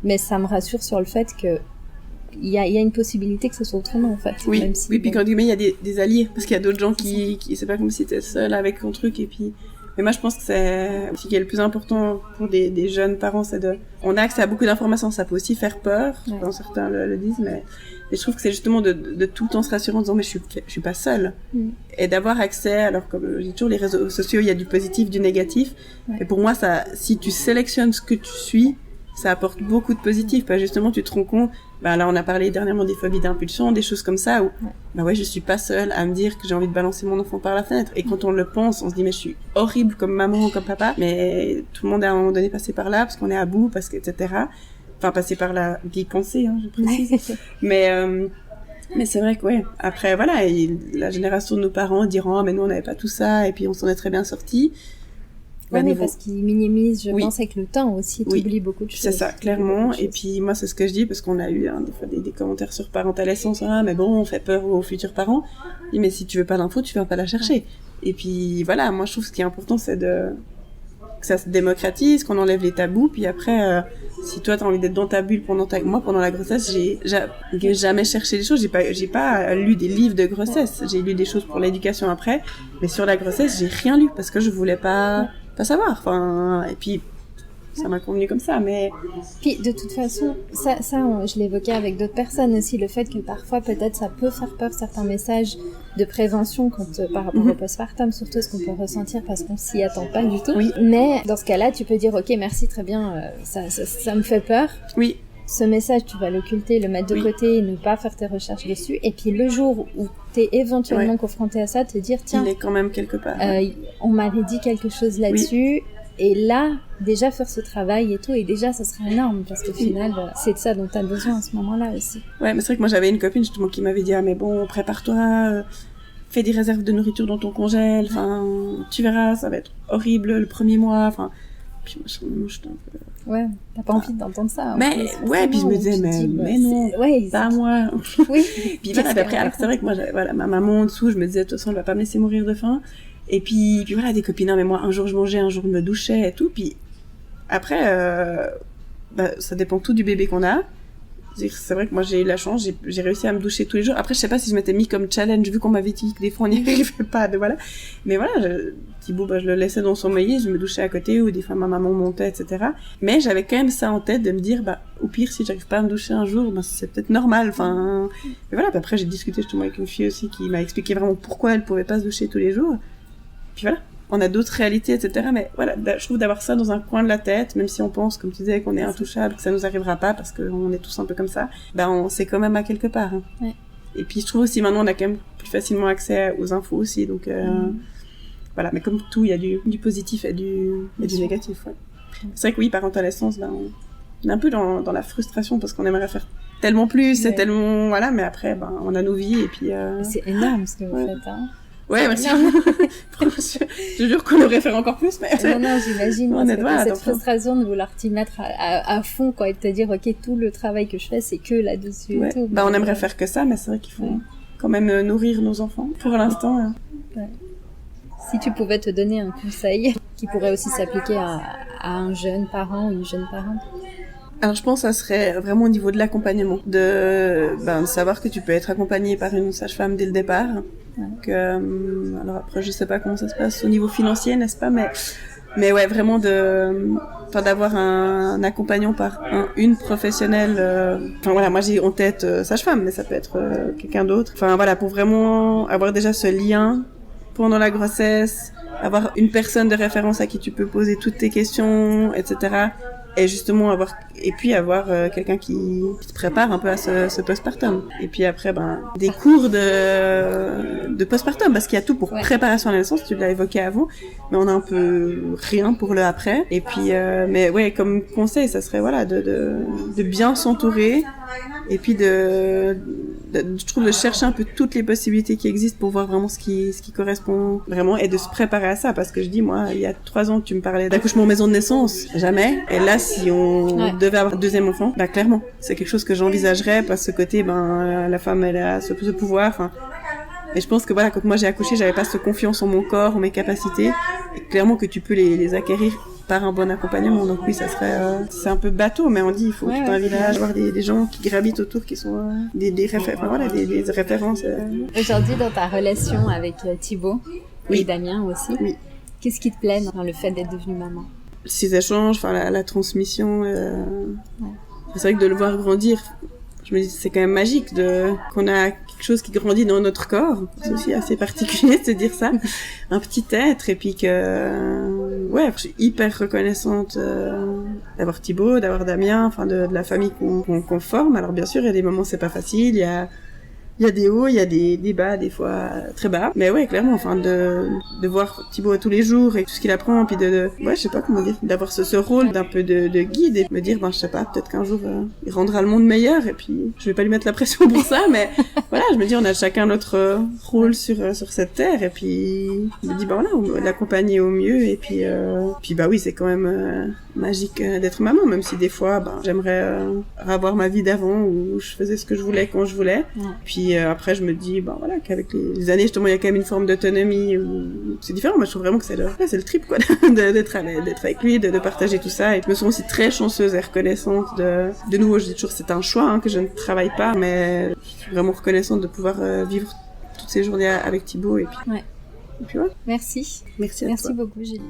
mais ça me rassure sur le fait que il y a une possibilité que ce soit autrement en fait. Oui, même si, oui, puis quand il y a des alliés, parce qu'il y a d'autres gens qui c'est pas comme si t'es seul avec ton truc et puis. Mais moi, je pense que c'est ce qui est le plus important pour des jeunes parents, c'est on a accès à beaucoup d'informations, ça peut aussi faire peur, quand certains le disent, mais je trouve que c'est justement de tout le temps se rassurer en disant, mais je suis pas seule. Et d'avoir accès, alors comme je dis toujours, les réseaux sociaux, il y a du positif, du négatif. Et pour moi, si tu sélectionnes ce que tu suis, ça apporte beaucoup de positif, parce que justement, tu te rends compte, là, on a parlé dernièrement des phobies d'impulsion, des choses comme ça, où, je suis pas seule à me dire que j'ai envie de balancer mon enfant par la fenêtre. Et quand on le pense, on se dit, mais je suis horrible comme maman ou comme papa, mais tout le monde est à un moment donné passé par là, parce qu'on est à bout, parce que, etc. Enfin, passé par là, d'y penser, je précise. Mais c'est vrai que, après, voilà, la génération de nos parents diront, mais nous, on n'avait pas tout ça, et puis on s'en est très bien sortis. Mais parce qu'ils minimisent, je pense, avec le temps aussi, t'oublies beaucoup de choses. C'est ça, clairement. Et puis, moi, c'est ce que je dis, parce qu'on a eu des fois des commentaires sur Parentélescence, mais bon, on fait peur aux futurs parents. Je dis, mais si tu veux pas d'infos, tu viens pas la chercher. Et puis, voilà, moi, je trouve que ce qui est important, c'est que ça se démocratise, qu'on enlève les tabous, puis après, si toi, t'as envie d'être dans ta bulle pendant la grossesse, j'ai jamais cherché les choses, j'ai pas lu des livres de grossesse, j'ai lu des choses pour l'éducation après, mais sur la grossesse, j'ai rien lu, parce que je voulais pas savoir, enfin, et puis ça m'a convenu comme ça, mais... Puis, de toute façon, ça je l'évoquais avec d'autres personnes aussi, le fait que parfois, peut-être, ça peut faire peur, certains messages de prévention par rapport au postpartum, surtout ce qu'on peut ressentir parce qu'on s'y attend pas du tout. Oui. Mais, dans ce cas-là, tu peux dire, ok, merci, très bien, ça me fait peur. Oui. Ce message, tu vas l'occulter, le mettre de côté et ne pas faire tes recherches dessus. Et puis, le jour où t'es éventuellement confronté à ça, te dire, tiens... Il est quand même quelque part. On m'avait dit quelque chose là-dessus... Et là, déjà faire ce travail et tout, et déjà ça serait énorme, parce qu'au final, c'est de ça dont tu as besoin à ce moment-là aussi. Ouais, mais c'est vrai que moi j'avais une copine justement qui m'avait dit, mais bon, prépare-toi, fais des réserves de nourriture dans ton congèle, enfin, tu verras, ça va être horrible le premier mois, enfin, puis moi je ouais, t'as pas envie d'entendre ça. Mais, puis je me disais, mais non, pas moi. Oui. Puis voilà, après, alors c'est vrai que moi, ma maman en dessous, je me disais, de toute façon, elle va pas me laisser mourir de faim. Et puis voilà, des copines, mais moi, un jour je mangeais, un jour je me douchais et tout. Puis après, ça dépend tout du bébé qu'on a. C'est vrai que moi, j'ai eu la chance, j'ai réussi à me doucher tous les jours. Après, je sais pas si je m'étais mis comme challenge, vu qu'on m'avait dit que des fois on n'y arrivait pas, voilà. Mais voilà, Thibaut, je le laissais dans son œillet, je me douchais à côté, ou des fois ma maman montait, etc. Mais j'avais quand même ça en tête de me dire, au pire, si j'arrive pas à me doucher un jour, c'est peut-être normal, enfin. Mais voilà, puis après, j'ai discuté justement avec une fille aussi qui m'a expliqué vraiment pourquoi elle pouvait pas se doucher tous les jours. Puis voilà. on a d'autres réalités, etc. Mais voilà, je trouve d'avoir ça dans un coin de la tête, même si on pense, comme tu disais, qu'on est intouchable, que ça nous arrivera pas parce qu'on est tous un peu comme ça, on sait quand même à quelque part. Hein. Ouais. Et puis je trouve aussi maintenant on a quand même plus facilement accès aux infos aussi, donc voilà. Mais comme tout, il y a du positif et du négatif. Ouais. C'est vrai que oui, parentalescence, on est un peu dans la frustration parce qu'on aimerait faire tellement plus, c'est tellement voilà, mais après on a nos vies et puis. C'est énorme ce que vous faites. Hein. Ouais, merci. Je jure qu'on aurait fait encore plus, mais. Non, j'imagine. On est cette frustration de vouloir t'y mettre à fond, quoi, et de te dire, ok, tout le travail que je fais, c'est que là-dessus et tout. On aimerait faire que ça, mais c'est vrai qu'il faut quand même nourrir nos enfants. Pour l'instant. Ouais. Si tu pouvais te donner un conseil qui pourrait aussi s'appliquer à un jeune parent ou une jeune parente. Alors je pense que ça serait vraiment au niveau de l'accompagnement, de savoir que tu peux être accompagné par une sage-femme dès le départ. Donc, alors après je sais pas comment ça se passe au niveau financier, n'est-ce pas, mais ouais, vraiment d'avoir un accompagnant par une professionnelle. Enfin voilà, moi j'ai en tête sage-femme, mais ça peut être quelqu'un d'autre. Enfin voilà, pour vraiment avoir déjà ce lien pendant la grossesse, avoir une personne de référence à qui tu peux poser toutes tes questions, etc. Et justement avoir quelqu'un qui te prépare un peu à ce postpartum. Et puis après des cours de postpartum, parce qu'il y a tout pour préparation à la naissance, tu l'as évoqué avant, mais on a un peu rien pour le après. Et puis mais ouais, comme conseil, ça serait voilà de bien s'entourer et puis je trouve de chercher un peu toutes les possibilités qui existent pour voir vraiment ce qui correspond vraiment et de se préparer à ça, parce que je dis moi il y a 3 ans tu me parlais d'accouchement en maison de naissance, jamais, et là si on devait avoir un deuxième enfant, clairement c'est quelque chose que j'envisagerais, parce que ce côté la femme elle a ce pouvoir, enfin. Et je pense que voilà, quand moi j'ai accouché, j'avais pas cette confiance en mon corps, en mes capacités, et clairement que tu peux les acquérir par un bon accompagnement. Donc oui, ça serait c'est un peu bateau, mais on dit il faut tout un village, avoir des gens qui gravitent autour, qui sont des références. Aujourd'hui, dans ta relation avec Thibaut et Damien aussi, qu'est-ce qui te plaît dans le fait d'être devenue maman? Ces échanges, la transmission, c'est vrai que de le voir grandir, je me dis c'est quand même magique qu'on a quelque chose qui grandit dans notre corps. C'est aussi assez particulier de se dire ça. Un petit être, et puis je suis hyper reconnaissante d'avoir Thibaut, d'avoir Damien, enfin de la famille qu'on forme. Alors bien sûr, il y a des moments c'est pas facile, il y a des hauts, il y a des bas, des fois très bas. Mais ouais, clairement, enfin, de voir Thibaut tous les jours et tout ce qu'il apprend, puis je sais pas comment dire, d'avoir ce rôle d'un peu de guide et de me dire, je sais pas, peut-être qu'un jour, il rendra le monde meilleur, et puis, je vais pas lui mettre la pression pour ça, mais voilà, je me dis, on a chacun notre rôle sur cette terre, et puis, je me dis, l'accompagner au mieux, et puis oui, c'est quand même magique d'être maman, même si des fois, j'aimerais avoir ma vie d'avant où je faisais ce que je voulais quand je voulais. Puis après je me dis qu'avec les années justement il y a quand même une forme d'autonomie où c'est différent. Moi je trouve vraiment que c'est le trip quoi d'être avec lui, de partager tout ça. Et je me sens aussi très chanceuse et reconnaissante de nouveau, je dis toujours c'est un choix que je ne travaille pas, mais je suis vraiment reconnaissante de pouvoir vivre toutes ces journées avec Thibaut et puis ouais. Merci à toi. beaucoup Julie.